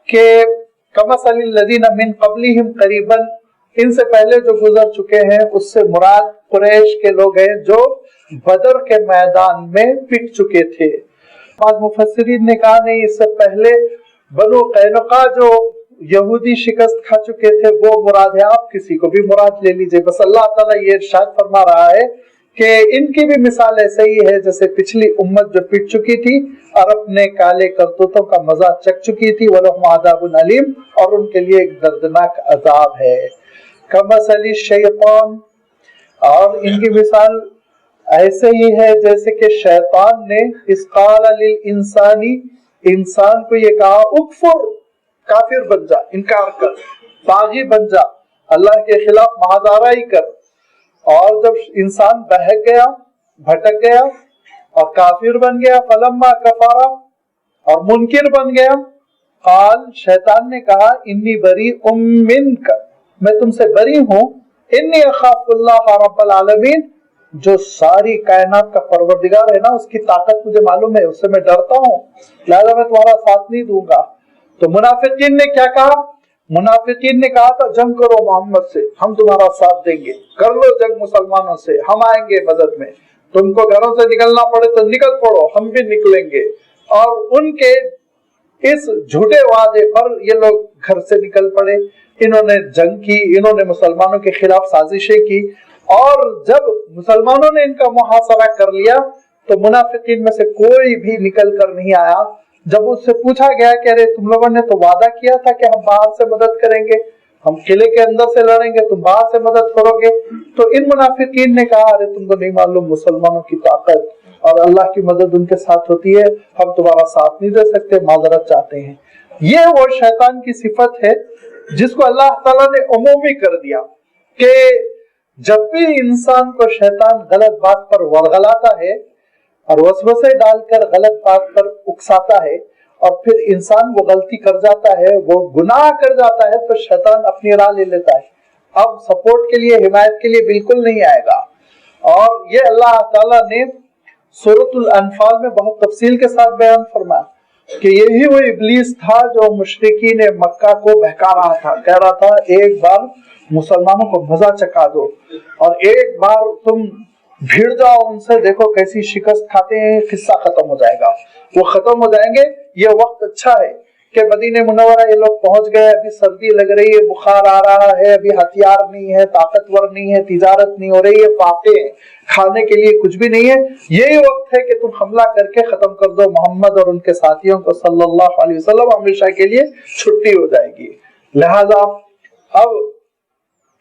[SPEAKER 1] کہ کمثل الذین من قبلہم قریبا، ان سے پہلے جو گزر چکے ہیں اس سے مراد قریش کے لوگ ہیں جو بدر کے میدان میں پٹ چکے تھے. بعض مفسرین نے کہا نہیں، اس سے پہلے بنو قینقاع جو یہودی شکست کھا چکے تھے وہ مراد ہے. آپ کسی کو بھی مراد لے لیجئے، بس اللہ تعالیٰ یہ ارشاد فرما رہا ہے کہ ان کی بھی مثال ایسے ہی ہے جیسے پچھلی امت جو پٹ چکی تھی اور اپنے کالے کرتوتوں کا مزہ چکھ چکی تھی. وَلَهُمْ عَذَابٌ أَلِيمٌ، اور ان کے لیے ایک دردناک عذاب ہے. کمثل الشیطان، اور ان کی مثال ایسے ہی ہے جیسے کہ شیطان نے اس قال للانسانی، انسان کو یہ کہا اکفر، کافر بن جا، انکار کر، باغی بن جا، اللہ کے خلاف مہادارائی کر. اور جب انسان بہک گیا، بھٹک گیا اور کافر بن گیا، فلما کفارا، اور منکر بن گیا، قال، شیطان نے کہا انی بریء منک، میں تم سے بری ہوں، انی اخاف اللہ رب العالمین، جو ساری کائنات کا پروردگار ہے نا، اس کی طاقت مجھے معلوم ہے، اس سے میں ڈرتا ہوں، لہذا میں تمہارا ساتھ نہیں دوں گا. تو منافقین نے کیا کہا؟ منافقین نے کہا تھا جنگ کرو محمد سے، ہم تمہارا ساتھ دیں گے، کر لو جنگ مسلمانوں سے، ہم آئیں گے مدد میں، تم کو گھروں سے نکلنا پڑے تو نکل پڑو، ہم بھی نکلیں گے. اور ان کے اس جھوٹے وعدے پر یہ لوگ گھر سے نکل پڑے، انہوں نے جنگ کی، انہوں نے مسلمانوں کے خلاف سازشیں کی. اور جب مسلمانوں نے ان کا محاصرہ کر لیا تو منافقین میں سے کوئی بھی نکل کر نہیں آیا. جب اس سے پوچھا گیا کہ ارے تم لوگوں نے تو وعدہ کیا تھا کہ ہم باہر سے مدد کریں گے، ہم قلعے کے اندر سے لڑیں گے، تم باہر سے مدد کرو گے۔ تو ان منافقین نے کہا ارے تم کو نہیں معلوم مسلمانوں کی طاقت اور اللہ کی مدد ان کے ساتھ ہوتی ہے، ہم تمہارا ساتھ نہیں دے سکتے، معذرت چاہتے ہیں۔ یہ وہ شیطان کی صفت ہے جس کو اللہ تعالیٰ نے عمومی کر دیا کہ جب بھی انسان کو شیطان غلط بات پر ورغلاتا ہے اور وسوسے ڈال کر غلط بات پر اکساتا ہے اور پھر انسان وہ غلطی کر جاتا ہے، وہ گناہ کر جاتا ہے، تو شیطان اپنی راہ لے لیتا ہے، اب سپورٹ کے لیے، حمایت کے لیے بالکل نہیں آئے گا۔ اور یہ اللہ تعالیٰ نے سورۃ الانفال میں بہت تفصیل کے ساتھ بیان فرمایا کہ یہی وہ ابلیس تھا جو مشرکین مکہ کو بہکا رہا تھا، کہہ رہا تھا ایک بار مسلمانوں کو مزہ چکھا دو اور ایک بار تم بھیڑ جاؤ ان سے، دیکھو کیسی شکست کھاتے ہیں، قصہ ختم ہو جائے گا۔ وہ ختم ہو جائیں گے۔ یہ وقت اچھا ہے کہ مدینہ منورہ یہ لوگ پہنچ گئے، ابھی سردی لگ رہی ہے، بخار آ رہا ہے، ابھی ہتھیار نہیں ہے، طاقتور نہیں ہے، تجارت نہیں ہو رہی ہے، فاقے ہیں، کھانے کے لیے کچھ بھی نہیں ہے، یہی وقت ہے کہ تم حملہ کر کے ختم کر دو محمد اور ان کے ساتھیوں کو صلی اللہ علیہ وسلم، ہمیشہ کے لیے چھٹی ہو جائے گی۔ لہذا اب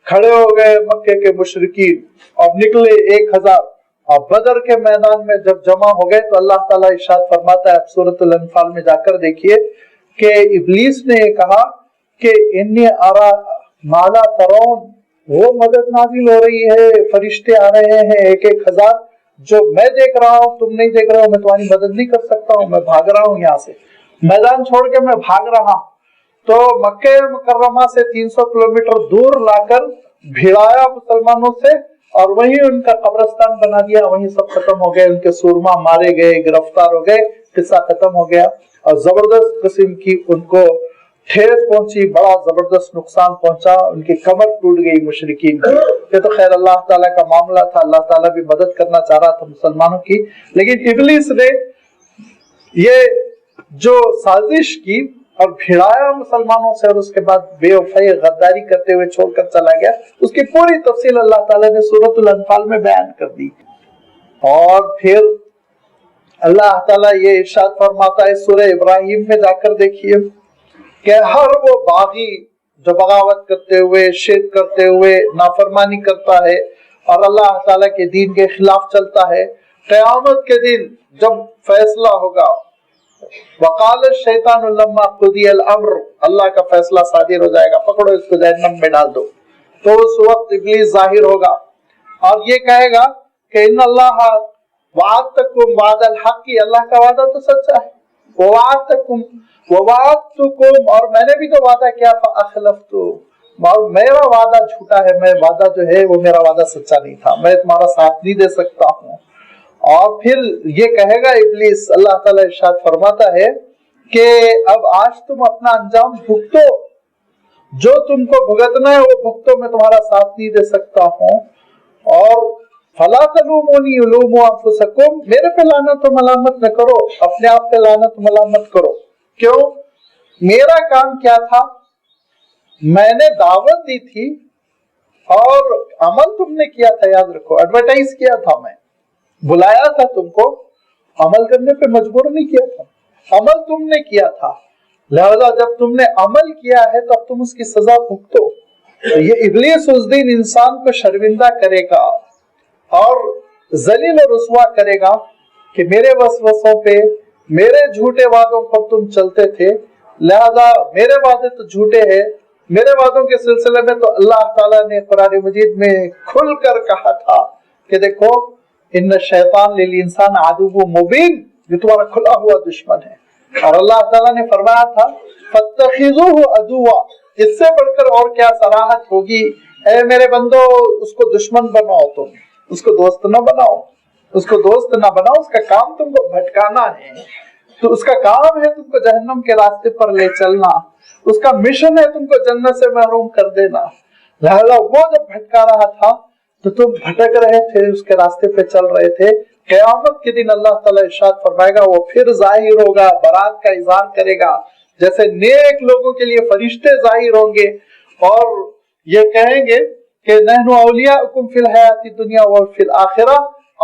[SPEAKER 1] کھڑے ہو گئے مکے کے مشرکین اور نکلے 1000، اور بدر کے میدان میں جب جمع ہو گئے تو اللہ تعالیٰ ارشاد فرماتا ہے سورۃ الانفال میں جا کر دیکھیے کہ ابلیس نے کہا کہ انی ارا ما لا ترون، وہ مدد نازل ہو رہی ہے، فرشتے آ رہے ہیں 1000 جو میں دیکھ رہا ہوں تم نہیں دیکھ رہے ہو، میں تمہاری مدد نہیں کر سکتا ہوں، میں بھاگ رہا ہوں، یہاں سے میدان چھوڑ کے میں بھاگ رہا ہوں۔ تو مکہ مکرمہ سے 300 کلومیٹر دور لا کر بھیڑایا مسلمانوں سے اور وہیں ان کا قبرستان بنا دیا، وہیں سب ختم ہو گئے، ان کے سورما مارے گئے، گرفتار ہو گئے، قصہ ختم ہو گیا۔ اور زبردست قسم کی ان کو ٹھیس پہنچی، بڑا زبردست نقصان پہنچا، ان کی کمر ٹوٹ گئی مشرکین کی۔ یہ تو خیر اللہ تعالیٰ کا معاملہ تھا، اللہ تعالیٰ بھی مدد کرنا چاہ رہا تھا مسلمانوں کی، لیکن ابلیس نے یہ جو سازش کی اور بھیڑایا مسلمانوں سے اور اس کے بعد بے وفائی غداری کرتے ہوئے چھوڑ کر چلا گیا، اس کی پوری تفصیل اللہ تعالیٰ نے سورۃ الانفال میں بیان کر دی۔ اور پھر اللہ تعالیٰ یہ ارشاد فرماتا ہے سورہ ابراہیم میں جا کر دیکھیے کہ ہر وہ باغی جو بغاوت کرتے ہوئے، شرک کرتے ہوئے، نافرمانی کرتا ہے اور اللہ تعالیٰ کے دین کے خلاف چلتا ہے، قیامت کے دن جب فیصلہ ہوگا، وقال الشیطان لما قضی الامر، اللہ کا فیصلہ صادر ہو جائے گا، پکڑو اس کو جہنم میں ڈال دو، تو اس وقت ابلیس ظاہر ہوگا اور یہ کہے گا کہ ان اللہ وعدتکم وعد الحق، اللہ کا وعدہ تو سچا ہے، ووعدتکم اور میں نے بھی تو وعدہ کیا، فاخلفت اور میرا وعدہ جھوٹا ہے، میں وعدہ جو ہے وہ میرا وعدہ سچا نہیں تھا، میں تمہارا ساتھ نہیں دے سکتا ہوں۔ اور پھر یہ کہے گا ابلیس، اللہ تعالیٰ ارشاد فرماتا ہے کہ اب آج تم اپنا انجام بھگتو، جو تم کو بھگتنا ہے وہ بھگتو، میں تمہارا ساتھ نہیں دے سکتا ہوں۔ اور فلا تلومونی الوموا انفسکم، میرے پہ لعنت و ملامت نہ کرو، اپنے آپ پہ لعنت و ملامت کرو۔ کیوں؟ میرا کام کیا تھا؟ میں نے دعوت دی تھی اور عمل تم نے کیا تھا، یاد رکھو، ایڈورٹائز کیا تھا، میں بلایا تھا تم کو، عمل کرنے پہ مجبور نہیں کیا تھا، عمل تم نے کیا تھا، لہذا جب تم نے عمل کیا ہے تو اب تم اس کی سزا بھگتو۔ یہ ابلیس اس دن انسان کو شرمندہ کرے گا اور ذلیل و رسوا کرے گا کہ میرے وسوسوں پہ، میرے جھوٹے وعدوں پر تم چلتے تھے، لہذا میرے وعدے تو جھوٹے ہیں۔ میرے وعدوں کے سلسلے میں تو اللہ تعالیٰ نے قرآن مجید میں کھل کر کہا تھا کہ دیکھو ان شیطان للانسان عدو مبین، یہ تمہارا کھلا ہوا دشمن ہے۔ اور اللہ تعالیٰ نے فرمایا تھا فاتخذوہ عدوا، اس سے بڑھ کر اور کیا صراحت ہوگی، اے میرے بندو اس کو دشمن بناؤ، تم اس کو دوست نہ بناؤ، اس کو دوست نہ بناؤ، اس کا کام تم کو بھٹکانا ہے، تو اس کا کام ہے تم کو جہنم کے راستے پر لے چلنا، اس کا مشن ہے تم کو جنت سے محروم کر دینا۔ لہذا وہ جب بھٹکا رہا تھا تو تم بھٹک رہے تھے، اس کے راستے پہ چل رہے تھے۔ قیامت کے دن اللہ تعالیٰ ارشاد فرمائے گا، وہ پھر ظاہر ہوگا، برات کا اظہار کرے گا، جیسے نیک لوگوں کے لیے فرشتے ظاہر ہوں گے اور یہ کہیں گے کہ نحن اولیاءکم فی الحیات الدنیا وفی الآخرہ،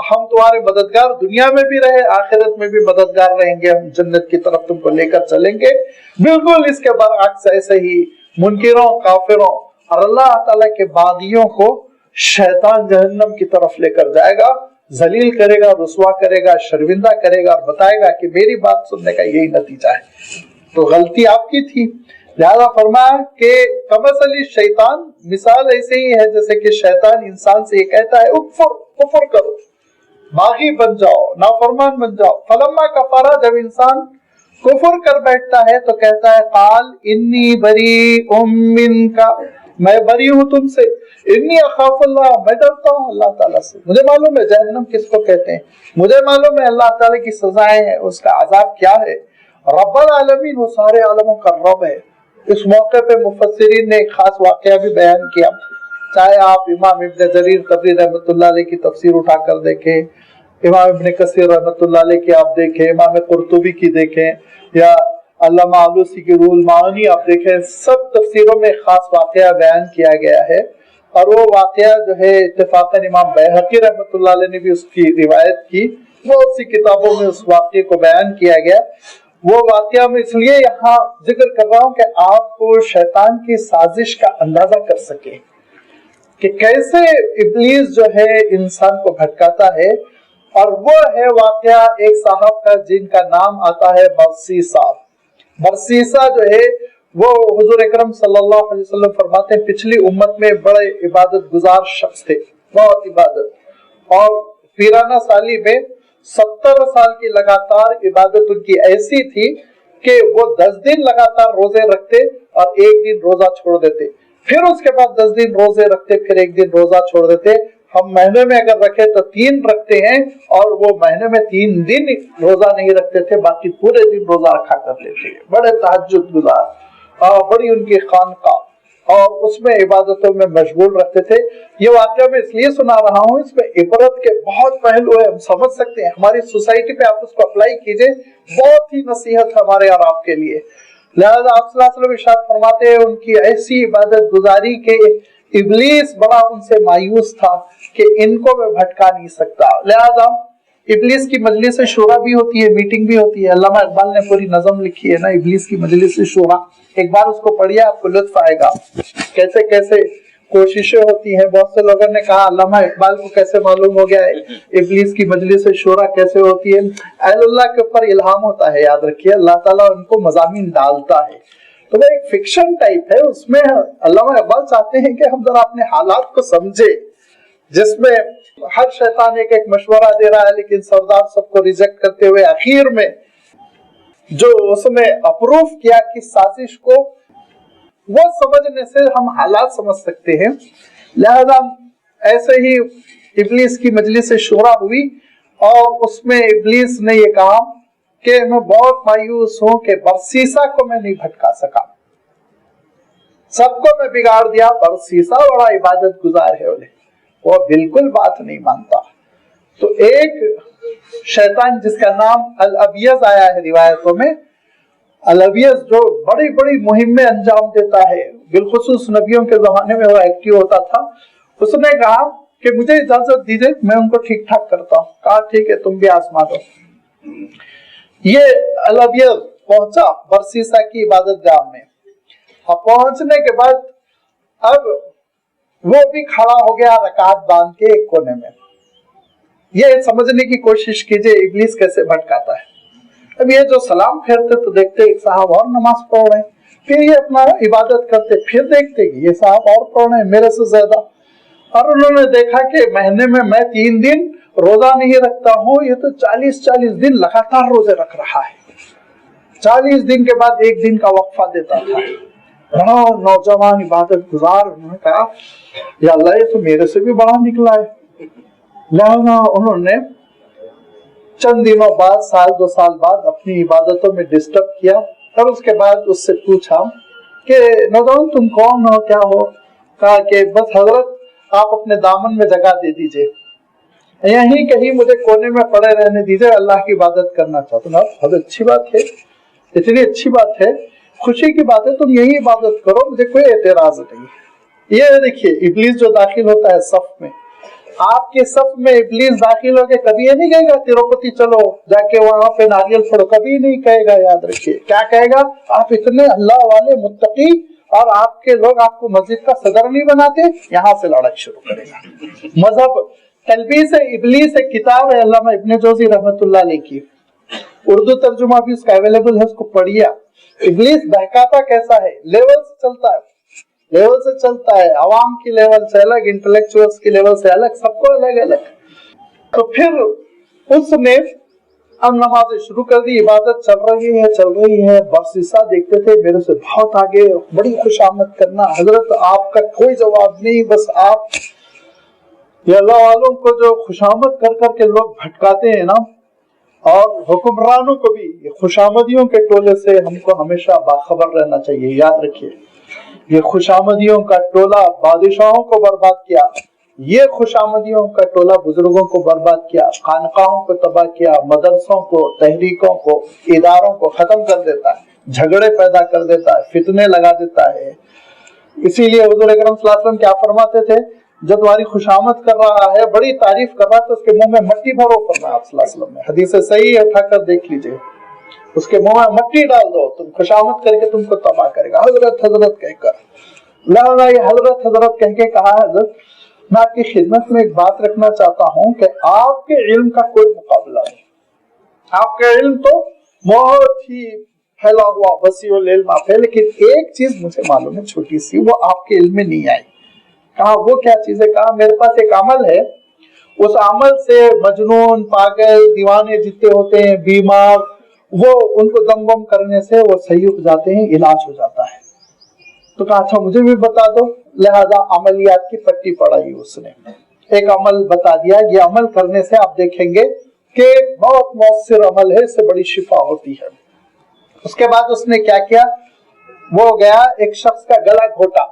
[SPEAKER 1] ہم تمہارے مددگار دنیا میں بھی رہے، آخرت میں بھی مددگار رہیں گے، ہم جنت کی طرف تم کو لے کر چلیں گے۔ بالکل اس کے برعکس ایسے ہی منکروں، کافروں اور اللہ تعالیٰ کے باغیوں کو شیطان جہنم کی طرف لے کر جائے گا، ذلیل کرے گا، رسوا کرے گا، شرمندہ کرے گا، اور بتائے گا کہ میری بات سننے کا یہی نتیجہ ہے۔ تو غلطی آپ کی تھی، لہذا فرمایا کہ کمثل شیطان، مثال ایسے ہی ہے جیسے کہ شیطان انسان سے یہ کہتا ہے اکفر، کفر کرو، باغی بن جاؤ، نافرمان بن جاؤ۔ فلما کفر، جب انسان کفر کر بیٹھتا ہے تو کہتا ہے قال انی بریء منک، میں بری ہوں تم سے، انی اخاف اللہ، میں ڈرتا ہوں اللہ تعالیٰ سے، مجھے معلوم ہے جہنم کس کو کہتے ہیں، مجھے معلوم ہے اللہ تعالیٰ کی سزائیں ہیں، اس کا عذاب کیا ہے۔ رب العالمین، وہ سارے عالموں کا رب ہے۔ اس موقع پہ مفسرین نے ایک خاص واقعہ بھی بیان کیا، چاہے آپ امام ابن جریر طبری رحمۃ اللہ علیہ کی تفسیر اٹھا کر دیکھیں، امام ابن کثیر رحمۃ اللہ علیہ کی آپ دیکھیں، امام قرطبی کی دیکھیں، یا علامہ آلوسی کی روح المعانی آپ دیکھیں، سب تفسیروں میں خاص واقعہ بیان کیا گیا ہے۔ اور وہ واقعہ جو ہے اتفاقاً امام بیہقی رحمۃ اللہ علیہ نے بھی اس کی روایت کی، بہت سی کتابوں میں اس واقعے کو بیان کیا گیا۔ وہ واقعہ میں اس لیے یہاں ذکر کر رہا ہوں کہ آپ کو شیطان کی سازش کا اندازہ کر سکے کہ کیسے ابلیس جو ہے انسان کو بھٹکاتا ہے۔ اور وہ ہے واقعہ ایک صاحب کا جن کا نام آتا ہے برسیسا۔ برسیسا جو ہے وہ حضور اکرم صلی اللہ علیہ وسلم فرماتے ہیں پچھلی امت میں بڑے عبادت گزار شخص تھے، بہت عبادت، اور پیرانہ سالی میں 70 سال کی لگاتار عبادت ان کی ایسی تھی کہ وہ 10 دن لگاتار روزے رکھتے اور ایک دن روزہ چھوڑ دیتے، پھر اس کے بعد 10 دن روزے رکھتے، پھر ایک دن روزہ چھوڑ دیتے۔ ہم مہینے میں اگر رکھے تو 3 رکھتے ہیں، اور وہ مہینے میں 3 دن روزہ نہیں رکھتے تھے، باقی پورے دن روزہ رکھا کر لیتے، بڑے تہجد گزار، اور بڑی ان کی خانقاہ، اور اس میں عبادتوں میں مشغول رکھتے تھے۔ یہ واقعہ میں اس لیے سنا رہا ہوں، اس میں عبرت کے بہت پہلو ہے، ہم سمجھ سکتے ہیں، ہماری سوسائٹی پہ آپ اس کو اپلائی کیجئے، بہت ہی نصیحت ہمارے اور آپ کے لیے۔ لہذا آپ صلی اللہ علیہ وسلم ارشاد فرماتے ہیں ان کی ایسی عبادت گزاری کہ ابلیس بڑا ان سے مایوس تھا کہ ان کو میں بھٹکا نہیں سکتا۔ لہذا ابلیس کی مجلس شورا بھی ہوتی ہے، میٹنگ بھی ہوتی ہے، علامہ اقبال نے پوری نظم لکھی ہے نا ابلیس کی مجلس شورا، ایک بار اس کو پڑھیے آپ کو لطف آئے گا، کیسے کیسے کوششیں ہوتی ہیں۔ بہت سے لوگوں نے کہا علامہ اقبال کو کیسے معلوم ہو گیا ابلیس کی مجلس شورا کیسے ہوتی ہے؟ اہل اللہ کے اوپر الہام ہوتا ہے، یاد رکھیے، اللہ تعالیٰ ان کو مضامین ڈالتا ہے، تو وہ ایک فکشن ٹائپ ہے، اس میں علامہ اقبال چاہتے ہیں کہ ہم ذرا اپنے حالات کو سمجھے، جس میں ہر شیطان ایک مشورہ دے رہا ہے، لیکن سردار سب کو ریجیکٹ کرتے ہوئے آخر میں جو اس نے اپروو کیا کہ سازش کو، وہ سمجھنے سے ہم حالات سمجھ سکتے ہیں۔ لہذا ایسے ہی ابلیس کی مجلس شورا ہوئی، اور اس میں ابلیس نے یہ کہا کہ میں بہت مایوس ہوں کہ برسیسا کو میں نہیں بھٹکا سکا، سب کو میں بگاڑ دیا، برسیسا بڑا عبادت گزار ہے، وہ بالکل بات نہیں مانتا۔ تو ایک شیطان جس کا نام الابیض آیا ہے روایتوں میں، الابیض جو بڑی بڑی مہمیں انجام دیتا ہے، بالخصوص نبیوں کے زمانے میں وہ ایکٹیو ہوتا تھا، اس نے کہا کہ مجھے اجازت دیجئے میں ان کو ٹھیک ٹھاک کرتا ہوں۔ کہا ٹھیک ہے، تم بھی آزما دو۔ یہ الابیض پہنچا برسیسا کی عبادت گاہ میں، اور پہنچنے کے بعد اب وہ بھی کھڑا ہو گیا رکعت باندھ کے ایک کونے میں۔ یہ سمجھنے کی کوشش کیجئے ابلیس کیسے بھٹکاتا ہے۔ اب یہ جو سلام پھیرتے تو دیکھتے ایک صاحب اور نماز پڑھ رہے ہیں، پھر یہ اپنا عبادت کرتے، پھر دیکھتے کہ یہ صاحب اور پڑھ رہے ہیں میرے سے زیادہ، اور انہوں نے دیکھا کہ مہینے میں میں 3 دن روزہ نہیں رکھتا ہوں، یہ تو 40 دن لگاتار روزے رکھ رہا ہے، 40 دن کے بعد ایک دن کا وقفہ دیتا تھا۔ بڑا نوجوان عبادت گزار، انہوں نے کہا یا اللہ یہ تو میرے سے بھی بڑا نکلا ہے۔ لہذا انہوں نے چند دنوں بعد، 2 سال بعد اپنی عبادتوں میں ڈسٹرب کیا، اور اس کے بعد اس سے پوچھا کہ نوجوان تم کون ہو، کیا ہو؟ کہا کہ بس حضرت آپ اپنے دامن میں جگہ دے دیجئے، یہیں کہیں مجھے کونے میں پڑے رہنے دیجئے، اللہ کی عبادت کرنا چاہتا ہوں۔ بہت اچھی بات ہے، اتنی اچھی بات ہے، خوشی کی بات ہے، تم یہی عبادت کرو، مجھے کوئی اعتراض نہیں۔ یہ دیکھیے ابلیس جو داخل ہوتا ہے صف میں، آپ کے صف میں ابلیس داخل ہو کے کبھی یہ نہیں کہے گا تروپتی چلو جا کے وہاں پہ ناریل پھوڑو، کبھی نہیں کہے گا، یاد رکھیے۔ کیا کہے گا؟ آپ اتنے اللہ والے متقی اور آپ کے لوگ آپ کو مسجد کا صدر نہیں بناتے، یہاں سے لڑائی شروع کرے گا۔ مذہب تلبیس ابلیس ایک کتاب ہے علامہ ابن جوزی رحمۃ اللہ علیہ کی، اردو ترجمہ بھی اس کا اویلیبل ہے، اس کو پڑھیے۔ ابلیس بہکاتا کیسا ہے، لیول سے چلتا ہے، لیول سے چلتا ہے، عوام کی لیول سے الگ، انٹلیکچوئلز کی لیول سے الگ، سب کو الگ الگ۔ تو پھر اس نے اب نمازیں شروع کر دی، عبادت چل رہی ہے، بخشیسہ دیکھتے تھے میرے سے بہت آگے، بڑی خوش آمد کرنا، حضرت آپ کا کوئی جواب نہیں، بس آپ یہ اللہ والوں کو جو خوش آمد کر کر کے لوگ بھٹکاتے ہیں نا، اور حکمرانوں کو بھی یہ خوشامدیوں کے ٹولے سے ہم کو ہمیشہ باخبر رہنا چاہیے۔ یاد رکھیے یہ خوشامدیوں کا ٹولہ بادشاہوں کو برباد کیا، یہ خوشامدیوں کا ٹولہ بزرگوں کو برباد کیا، خانقاہوں کو تباہ کیا، مدرسوں کو، تحریکوں کو، اداروں کو ختم کر دیتا ہے، جھگڑے پیدا کر دیتا ہے، فتنے لگا دیتا ہے۔ اسی لیے حضور اکرم صلی اللہ علیہ وسلم کیا فرماتے تھے، جو تمہاری خوشامد کر رہا ہے، بڑی تعریف کر رہا ہے، تو اس کے منہ میں مٹی بھرو، فرمایا آپ صلی اللہ علیہ وسلم نے، حدیث صحیح ہے، اٹھا کر دیکھ لیجئے، اس کے منہ میں مٹی ڈال دو، تم خوشامد کر کے تم کو تباہ کرے گا، حضرت حضرت کہہ کر۔ لہذا یہ حضرت حضرت کہہ کے کہا ہے۔ حضرت میں آپ کی خدمت میں ایک بات رکھنا چاہتا ہوں کہ آپ کے علم کا کوئی مقابلہ نہیں، آپ کا علم تو بہت ہی پھیلا ہوا وسیع العلم آپ ہے، لیکن ایک چیز مجھے معلوم ہے چھوٹی سی، وہ آپ کے علم میں نہیں آئی۔ کہا وہ کیا چیز ہے؟ کہا میرے پاس ایک عمل ہے، اس عمل سے مجنون، پاگل، دیوانے جتنے ہوتے ہیں، بیمار، وہ ان کو دم بم کرنے سے وہ صحیح ہو جاتے ہیں، علاج ہو جاتا ہے۔ تو کہا اچھا مجھے بھی بتا دو۔ لہذا عملیات کی پٹی پڑھائی اس نے، ایک عمل بتا دیا، یہ عمل کرنے سے آپ دیکھیں گے کہ بہت مؤثر عمل ہے، اس سے بڑی شفا ہوتی ہے۔ اس کے بعد اس نے کیا کیا، وہ گیا ایک شخص کا گلا گھوٹا،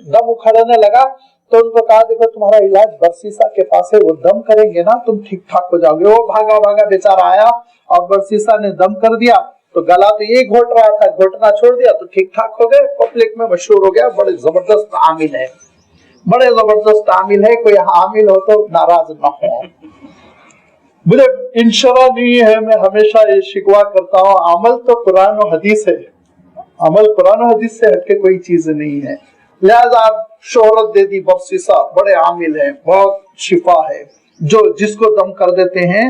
[SPEAKER 1] دم اکھڑنے لگا، تو ان کو کہا دیکھو تمہارا علاج برسیسا کے پاس ہے، وہ دم کریں گے نا تم ٹھیک ٹھاک ہو جاؤ گے۔ وہ بھاگا بھاگا بیچارہ آیا اور برسیسا نے دم کر دیا، تو گلا تو یہ گھوٹ رہا تھا، گھوٹنا چھوڑ دیا تو ٹھیک ٹھاک ہو گئے، پبلک میں مشہور ہو گیا، بڑے زبردست عامل ہے، بڑے زبردست عامل ہے، کوئی عامل ہو تو ناراض نہ ہو۔ مجھے انشاءاللہ نہیں ہے، میں ہمیشہ یہ شکوا کرتا ہوں، عمل تو قرآن و حدیث ہے، عمل قرآن و حدیث سے ہٹ کے کوئی چیز نہیں ہے۔ لہذا آپ شہرت دے دی، بخشیسہ بڑے عامل ہیں، بہت شفا ہے، جو جس کو دم کر دیتے ہیں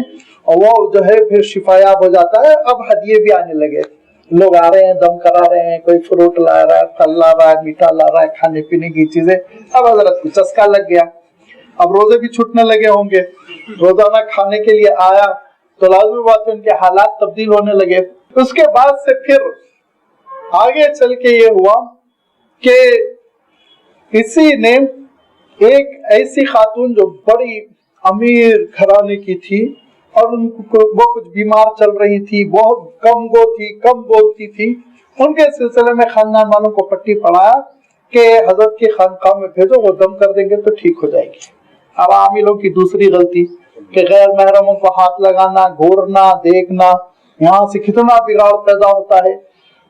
[SPEAKER 1] وہ جو ہے پھر شفایاب ہو جاتا ہے۔ اب ہدیے بھی آنے لگے، لوگ آ رہے ہیں، دم کرا رہے ہیں، کوئی فروٹ لا رہا ہے، پھل لا رہا ہے، میٹھا لا رہا ہے، کھانے پینے کی چیزیں۔ اب حضرت کو چسکا لگ گیا، اب روزے بھی چھوٹنے لگے ہوں گے، روزانہ کھانے کے لیے آیا تو لازمی بات ہے ان کے حالات تبدیل ہونے لگے۔ اس کے بعد سے پھر آگے چل کے یہ ہوا کہ اسی نے ایک ایسی خاتون جو بڑی امیر گھرانے کی تھی اور ان کو وہ کچھ بیمار چل رہی تھی، بہت کم گو تھی، کم بولتی تھی، ان کے سلسلے میں خاندان والوں کو پٹی پڑھایا کہ حضرت کی خانقاہ میں بھیجو، وہ دم کر دیں گے تو ٹھیک ہو جائے گی۔ اب عاملوں کی دوسری غلطی کہ غیر محرموں کو ہاتھ لگانا، گھورنا، دیکھنا، یہاں سے کتنا بگاڑ پیدا ہوتا ہے۔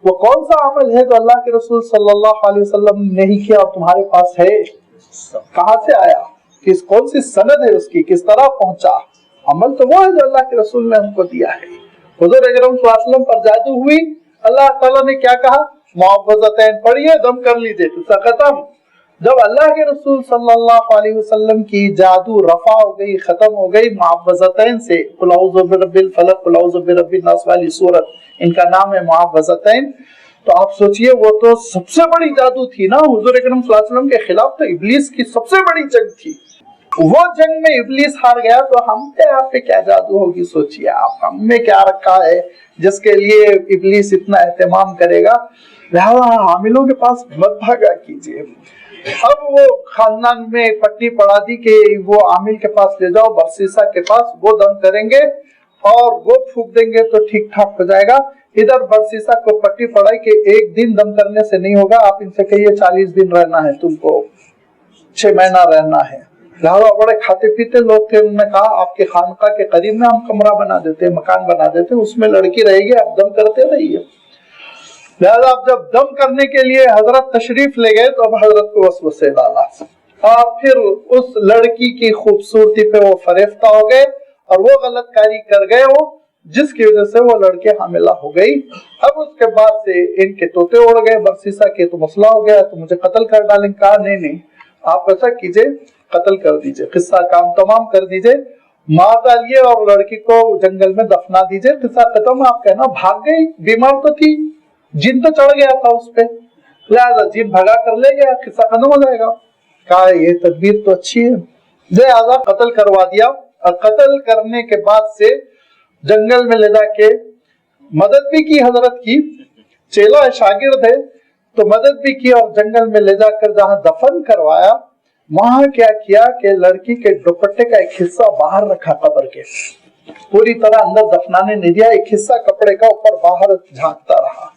[SPEAKER 1] وہ کون سا عمل ہے جو اللہ کے رسول صلی اللہ علیہ وسلم نے نہیں کیا اور تمہارے پاس ہے؟ کہاں سے آیا؟ کون سی سند ہے اس کی؟ کس طرح پہنچا؟ عمل تو وہ ہے جو اللہ کے رسول نے ہم کو دیا ہے۔ حضور اکرم صلی اللہ علیہ وسلم پر جادو ہوئی، اللہ تعالیٰ نے کیا کہا؟ معوذتین پڑھیے، دم کر لیجیے، تو ختم۔ جب اللہ کے رسول صلی اللہ علیہ وسلم کی جادو رفع ہو گئی، ختم ہو گئی معوذتین سے، قل اعوذ برب الفلق، قل اعوذ برب الناس والی سورت، ان کا نام ہے معوذتین، تو آپ سوچئے وہ تو سب سے بڑی جادو تھی نا، حضور اکرم صلی اللہ علیہ وسلم کے خلاف تو ابلیس کی سب سے بڑی جنگ تھی، وہ جنگ میں ابلیس ہار گیا، تو ہم پہ آپ پہ کیا جادو ہوگی؟ سوچئے آپ، ہم میں کیا رکھا ہے جس کے لیے ابلیس اتنا اہتمام کرے گا؟ لہذا عاملوں کے پاس مت بھاگا کیجئے۔ اب وہ خاندان میں پٹی پڑا دی کہ وہ عامل کے پاس لے جاؤ، برسیسا کے پاس، وہ دم کریں گے اور وہ پھونک دیں گے تو ٹھیک ٹھاک ہو جائے گا۔ ادھر برسیسا کو پٹی پڑائی کہ ایک دن دم کرنے سے نہیں ہوگا، آپ ان سے کہیے 40 دن رہنا ہے، تم کو 6 مہینہ رہنا ہے۔ لہذا بڑے کھاتے پیتے لوگ تھے، انہوں نے کہا آپ کے خانقاہ کے قریب میں ہم کمرہ بنا دیتے، مکان بنا دیتے، اس میں لڑکی رہے گی، آپ دم کرتے رہیے۔ لہذا اب جب دم کرنے کے لیے حضرت تشریف لے گئے تو اب حضرت کو وسوسے ڈالا اور پھر اس لڑکی کی خوبصورتی پہ وہ فریفتہ ہو گئے اور وہ غلط کاری کر گئے، وہ جس کی وجہ سے وہ لڑکے حاملہ ہو گئی. اب اس کے بعد سے ان کے طوطے اڑ گئے برسیسا کے، تو مسئلہ ہو گیا، تو مجھے قتل کر ڈالیں. کہا نہیں آپ ایسا کیجئے، قتل کر دیجئے، قصہ کام تمام کر دیجئے، مار ڈالیے اور لڑکی کو جنگل میں دفنا دیجئے، قصہ ختم. آپ کہنا بھاگ گئی، بیمار تو تھی، جن تو چڑھ گیا تھا اس پہ، لہذا جن بھگا کر لے گیا، قصہ ختم ہو جائے گا. کہا یہ تدبیر تو اچھی ہے، لہذا قتل کروا دیا. اور قتل کرنے کے بعد سے جنگل میں لے جا کے مدد بھی کی حضرت کی، چیلا شاگرد ہے تو مدد بھی کی، اور جنگل میں لے جا کر جہاں دفن کروایا وہاں کیا کیا کہ لڑکی کے دوپٹے کا ایک حصہ باہر رکھا قبر کے، پوری طرح اندر دفنانے نہیں دیا، ایک حصہ کپڑے کا اوپر باہر جھانکتا رہا.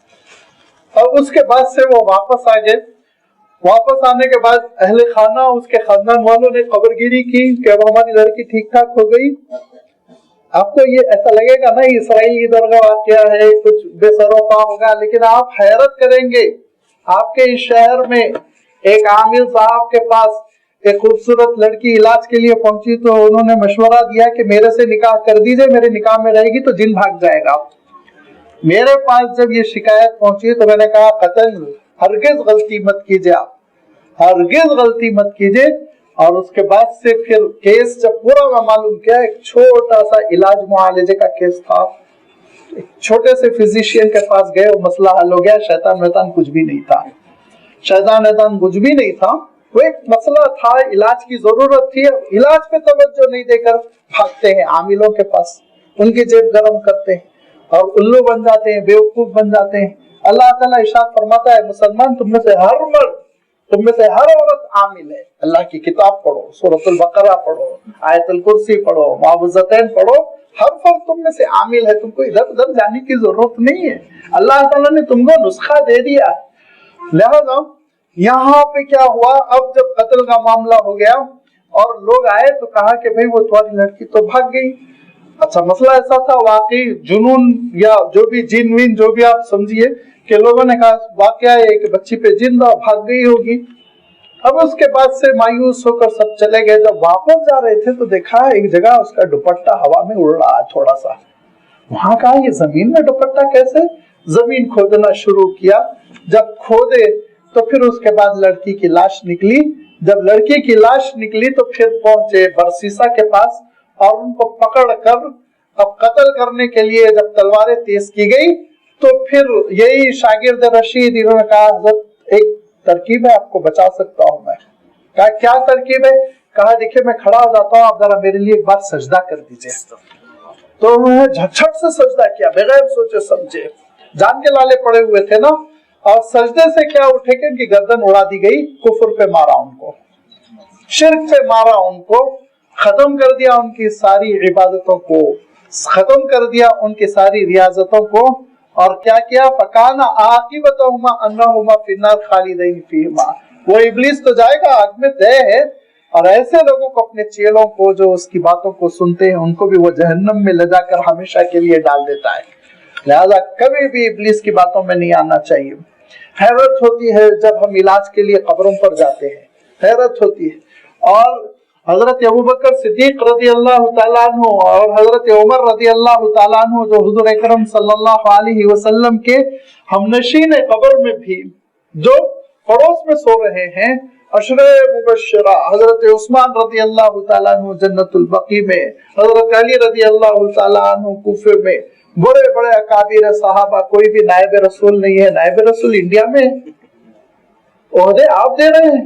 [SPEAKER 1] اور اس کے بعد سے وہ واپس آ گئے. واپس آنے کے بعد اہل خانہ اس کے خاندان والوں نے خبر گیری کی کہ اب ہماری لڑکی ٹھیک ٹھاک ہو گئی. آپ کو یہ ایسا لگے گا نا اسرائیل کی درگاہ واقعہ ہے، کچھ بے سروپا ہوگا، لیکن آپ حیرت کریں گے. آپ کے اس شہر میں ایک عامل صاحب کے پاس ایک خوبصورت لڑکی علاج کے لیے پہنچی تو انہوں نے مشورہ دیا کہ میرے سے نکاح کر دیجئے، میرے نکاح میں رہے گی تو جن بھاگ جائے گا. میرے پاس جب یہ شکایت پہنچی تو میں نے کہا قتل ہرگز غلطی مت کیجئے، آپ ہرگز غلطی مت کیجئے. اور اس کے بعد سے پھر کیس جب پورا میں معلوم کیا، ایک چھوٹا سا علاج معالجے کا کیس تھا، ایک چھوٹے سے فزیشین کے پاس گئے، وہ مسئلہ حل ہو گیا. شیطان ویطان کچھ بھی نہیں تھا، شیطان ویطان کچھ بھی نہیں تھا، وہ ایک مسئلہ تھا، علاج کی ضرورت تھی. علاج پہ توجہ نہیں دے کر بھاگتے ہیں عاملوں کے پاس، ان کی جیب گرم کرتے ہیں اور الو بن جاتے ہیں، بیوقوف بن جاتے ہیں. اللہ تعالیٰ ارشاد فرماتا ہے مسلمان تم میں سے ہر مرد، تم میں سے ہر عورت عامل ہے. اللہ کی کتاب پڑھو، سورۃ البقرہ پڑھو، آیت الکرسی پڑھو، معوذتین پڑھو، ہر فرد تم میں سے عامل ہے. تم کو ادھر ادھر جانے کی ضرورت نہیں ہے، اللہ تعالیٰ نے تم کو نسخہ دے دیا. لہذا یہاں پہ کیا ہوا، اب جب قتل کا معاملہ ہو گیا اور لوگ آئے تو کہا کہ بھئی وہ تمہاری لڑکی تو بھاگ گئی. اچھا مسئلہ ایسا تھا، واقعی جنون یا جو بھی جن وین جو بھی آپ سمجھیے، کہ لوگوں نے کہا واقعہ ہے کہ بچی پہ جن تھا، بھاگ گئی ہوگی. اب اس کے بعد سے مایوس ہو کر سب چلے گئے. جب واپس جا رہے تھے تو دیکھا ایک جگہ اس کا دوپٹہ ہوا میں اڑ رہا ہے تھوڑا سا. وہاں کہا یہ زمین میں دوپٹہ کیسے؟ زمین کھودنا شروع کیا. جب کھودے تو پھر اس کے بعد لڑکی کی لاش نکلی. جب لڑکی کی لاش نکلی تو پھر پہنچے برسیسا کے پاس اور ان کو پکڑ کر اب قتل کرنے کے لیے جب تلواریں تیز کی گئی تو پھر یہی شاگرد رشید انہوں نے کہا حضرت ایک ترکیب ہے، آپ کو بچا سکتا ہوں میں. کہا کیا ترکیب ہے؟ کہا دیکھیں میں کھڑا ہو جاتا ہوں، آپ ذرا میرے لیے ایک بار سجدہ کر دیجئے. تو انہوں نے جھٹ سے سجدہ کیا بغیر سوچے سمجھے، جان کے لالے پڑے ہوئے تھے نا. اور سجدے سے کیا اٹھے کہ ان کی گردن اڑا دی گئی. کفر پہ مارا ان کو، شرک پہ مارا ان کو، ختم کر دیا ان کی ساری عبادتوں کو، ختم کر دیا ان کی ساری ریاضتوں کو. اور کیا کیا؟ فَكَانَ عَاقِبَتُهُمَا أَنَّهُمَا فِي النَّارِ خَالِدَيْنِ فِيهِمَا. وہ ابلیس تو جائے گا آگ میں طے ہے، اور ایسے لوگوں کو اپنے چیلوں کو جو اس کی باتوں کو سنتے ہیں ان کو بھی وہ جہنم میں لے جا کر ہمیشہ کے لیے ڈال دیتا ہے. لہذا کبھی بھی ابلیس کی باتوں میں نہیں آنا چاہیے. حیرت ہوتی ہے جب ہم علاج کے لیے قبروں پر جاتے ہیں، حیرت ہوتی ہے. اور حضرت ابوبکر صدیق رضی اللہ تعالیٰ عنہ اور حضرت عمر رضی اللہ تعالیٰ عنہ جو حضور اکرم صلی اللہ علیہ وسلم کے ہمنشین قبر میں بھی جو پڑوس میں سو رہے ہیں، عشرہ مبشرہ حضرت عثمان رضی اللہ تعالیٰ عنہ جنت البقیع میں، حضرت علی رضی اللہ تعالیٰ عنہ کوفے میں، بڑے بڑے اکابر صحابہ. کوئی بھی نائب رسول نہیں ہے. نائب رسول انڈیا میں عہدے آپ دے رہے ہیں،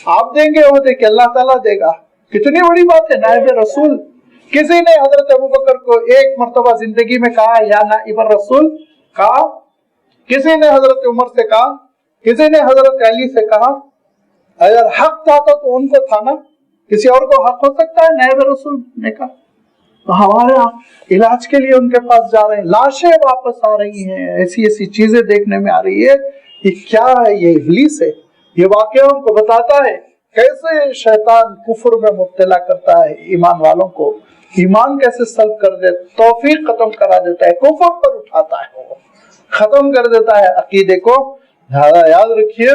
[SPEAKER 1] آپ دیں گے عہدے کہ اللہ تعالیٰ دے گا. کتنی بڑی بات ہے نائب رسول. کسی نے حضرت ابوبکر کو ایک مرتبہ زندگی میں کہا یا نائب الرسول کہا؟ کسی نے حضرت عمر سے کہا؟ کسی نے حضرت علی سے کہا؟ اگر حق تھا تو ان کو تھا نا، کسی اور کو حق ہو سکتا ہے نائب رسول نے کہا. تو ہمارے علاج کے لیے ان کے پاس جا رہے ہیں، لاشیں واپس آ رہی ہیں، ایسی ایسی چیزیں دیکھنے میں آ رہی ہے. یہ کیا ہے؟ یہ ابلیس ہے. یہ واقعہ ہم کو بتاتا ہے کیسے شیطان کفر میں مبتلا کرتا ہے ایمان والوں کو، ایمان کیسے سلب کر دے، توفیق ختم کرا دیتا ہے، کفر پر اٹھاتا ہے، ختم کر دیتا ہے عقیدے کو. یاد رکھیے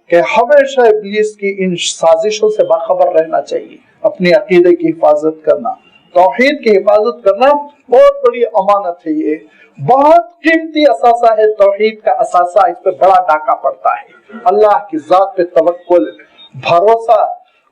[SPEAKER 1] کہ ہمیشہ ابلیس کی ان سازشوں سے باخبر رہنا چاہیے، اپنی عقیدے کی حفاظت کرنا. توحید کی حفاظت کرنا بہت بڑی امانت ہے، یہ بہت قیمتی اثاثہ ہے توحید کا اثاثہ، اس پہ بڑا ڈاکہ پڑتا ہے۔ اللہ کی ذات پہ توکل، بھروسہ،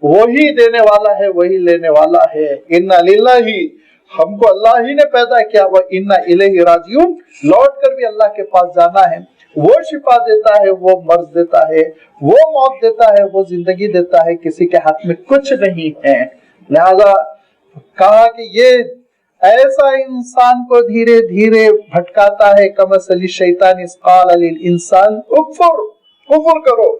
[SPEAKER 1] وہی دینے والا ہے وہی لینے والا ہے۔ اِنَّا لِلَّهِ، ہم کو اللہ ہی نے پیدا کیا، وَإِنَّا إِلَيْهِ رَاجِعُونَ، لوٹ کر بھی اللہ کے پاس جانا ہے۔ وہ شفا دیتا ہے، وہ مرض دیتا ہے، وہ موت دیتا ہے، وہ زندگی دیتا ہے، کسی کے ہاتھ میں کچھ نہیں ہے۔ لہذا کہا کہ یہ ایسا انسان کو دھیرے دھیرے بھٹکاتا ہے، کمثل الشیطان اذ قال للانسان اکفر، کفر کرو۔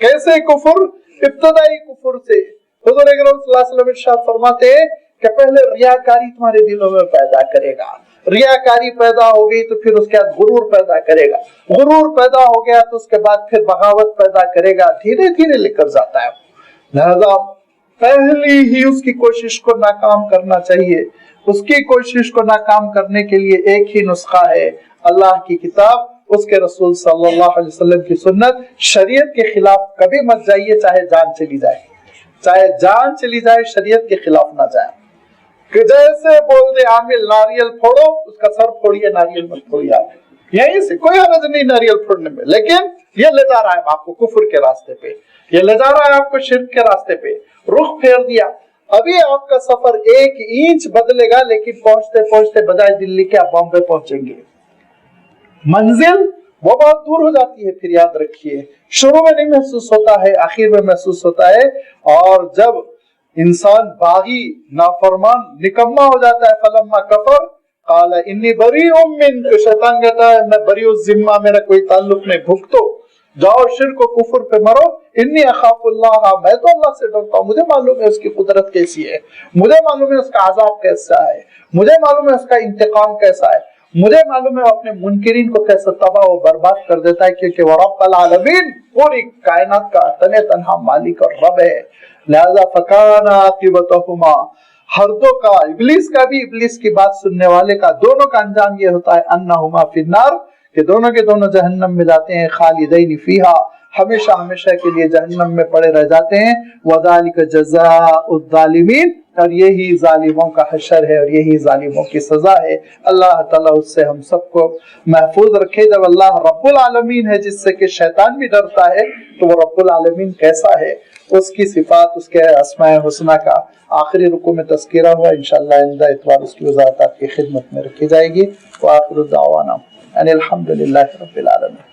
[SPEAKER 1] کیسے کفر؟ ابتدائی کفر سے۔ حضور اکرم صلی اللہ علیہ وسلم ارشاد فرماتے ہیں کہ پہلے ریاکاری تمہارے دلوں میں پیدا کرے گا، ریاکاری پیدا ہو گئی تو پھر اس کے بعد غرور پیدا کرے گا، غرور پیدا ہو گیا تو اس کے بعد پھر بغاوت پیدا کرے گا، دھیرے دھیرے لے کر جاتا ہے۔ لہذا پہلی ہی اس کی کوشش کو ناکام کرنا چاہیے۔ اس کی کوشش کو ناکام کرنے کے لیے ایک ہی نسخہ ہے، اللہ کی کتاب، اس کے رسول صلی اللہ علیہ وسلم کی سنت۔ شریعت کے خلاف کبھی مت جائیے، چاہے جان چلی جائے، چاہے جان چلی جائے، شریعت کے خلاف نہ جائے۔ کہ جیسے بول دے عامل ناریل پھوڑو، اس کا سر پھوڑیے، ناریل مت پھوڑیے۔ آپ یہیں سے کوئی حرج نہیں ناریل پھوڑنے میں، لیکن یہ لے جا رہا ہے آپ کو کفر کے راستے پہ، یہ لے جا رہا ہے آپ کو شرک کے راستے پہ، رخ پھیر دیا۔ ابھی آپ کا سفر 1 انچ بدلے گا، لیکن پہنچتے پہنچتے بجائے دلی کے آپ بامبے پہنچیں گے۔ منزل وہ بہت دور ہو جاتی ہے، پھر یاد رکھیے، شروع میں نہیں محسوس ہوتا ہے، آخر میں محسوس ہوتا ہے۔ اور جب انسان باغی، نافرمان، نکما ہو جاتا ہے، فلما کفر قال انی بریء منک، شیطان کہتا ہے میں بری الذمہ، میرا کوئی تعلق نہیں، بھگتو، جاؤ شرک و کفر پہ مرو، انی اخاف اللہ، میں تو اللہ سے ڈرتا ہوں، مجھے معلوم ہے اس کی قدرت کیسی ہے، مجھے معلوم ہے اس کا عذاب کیسا ہے، مجھے معلوم ہے اس کا انتقام کیسا ہے، مجھے معلوم ہے اپنے منکرین کو کیسے تباہ و برباد کر دیتا ہے، کیونکہ وہ رب العالمین، پوری کائنات کا تنہا مالک اور رب ہے۔ لہذا فکان عاقبتہما، ہر دو کا، ابلیس کا بھی، ابلیس کی بات سننے والے کا، دونوں کا انجام یہ ہوتا ہے انہما فی النار، کہ دونوں کے دونوں جہنم میں جاتے ہیں، خالدین فیہا، ہمیشہ ہمیشہ کے لیے جہنم میں پڑے رہ جاتے ہیں۔ وذالک جزاء الظالمین، اور یہی ظالموں کا حشر ہے اور یہی ظالموں کی سزا ہے۔ اللہ تعالیٰ اس سے ہم سب کو محفوظ رکھے۔ جب اللہ رب العالمین ہے، جس سے کہ شیطان بھی ڈرتا ہے، تو وہ رب العالمین کیسا ہے، اس کی صفات، اس کے اسماء حسنہ کا آخری رکوع میں تذکرہ ہوا۔ انشاءاللہ آئندہ اتوار اس کی وضاحت آپ کی خدمت میں رکھی جائے گی۔ وآخر دعوانا ان الحمدللہ رب العالمین۔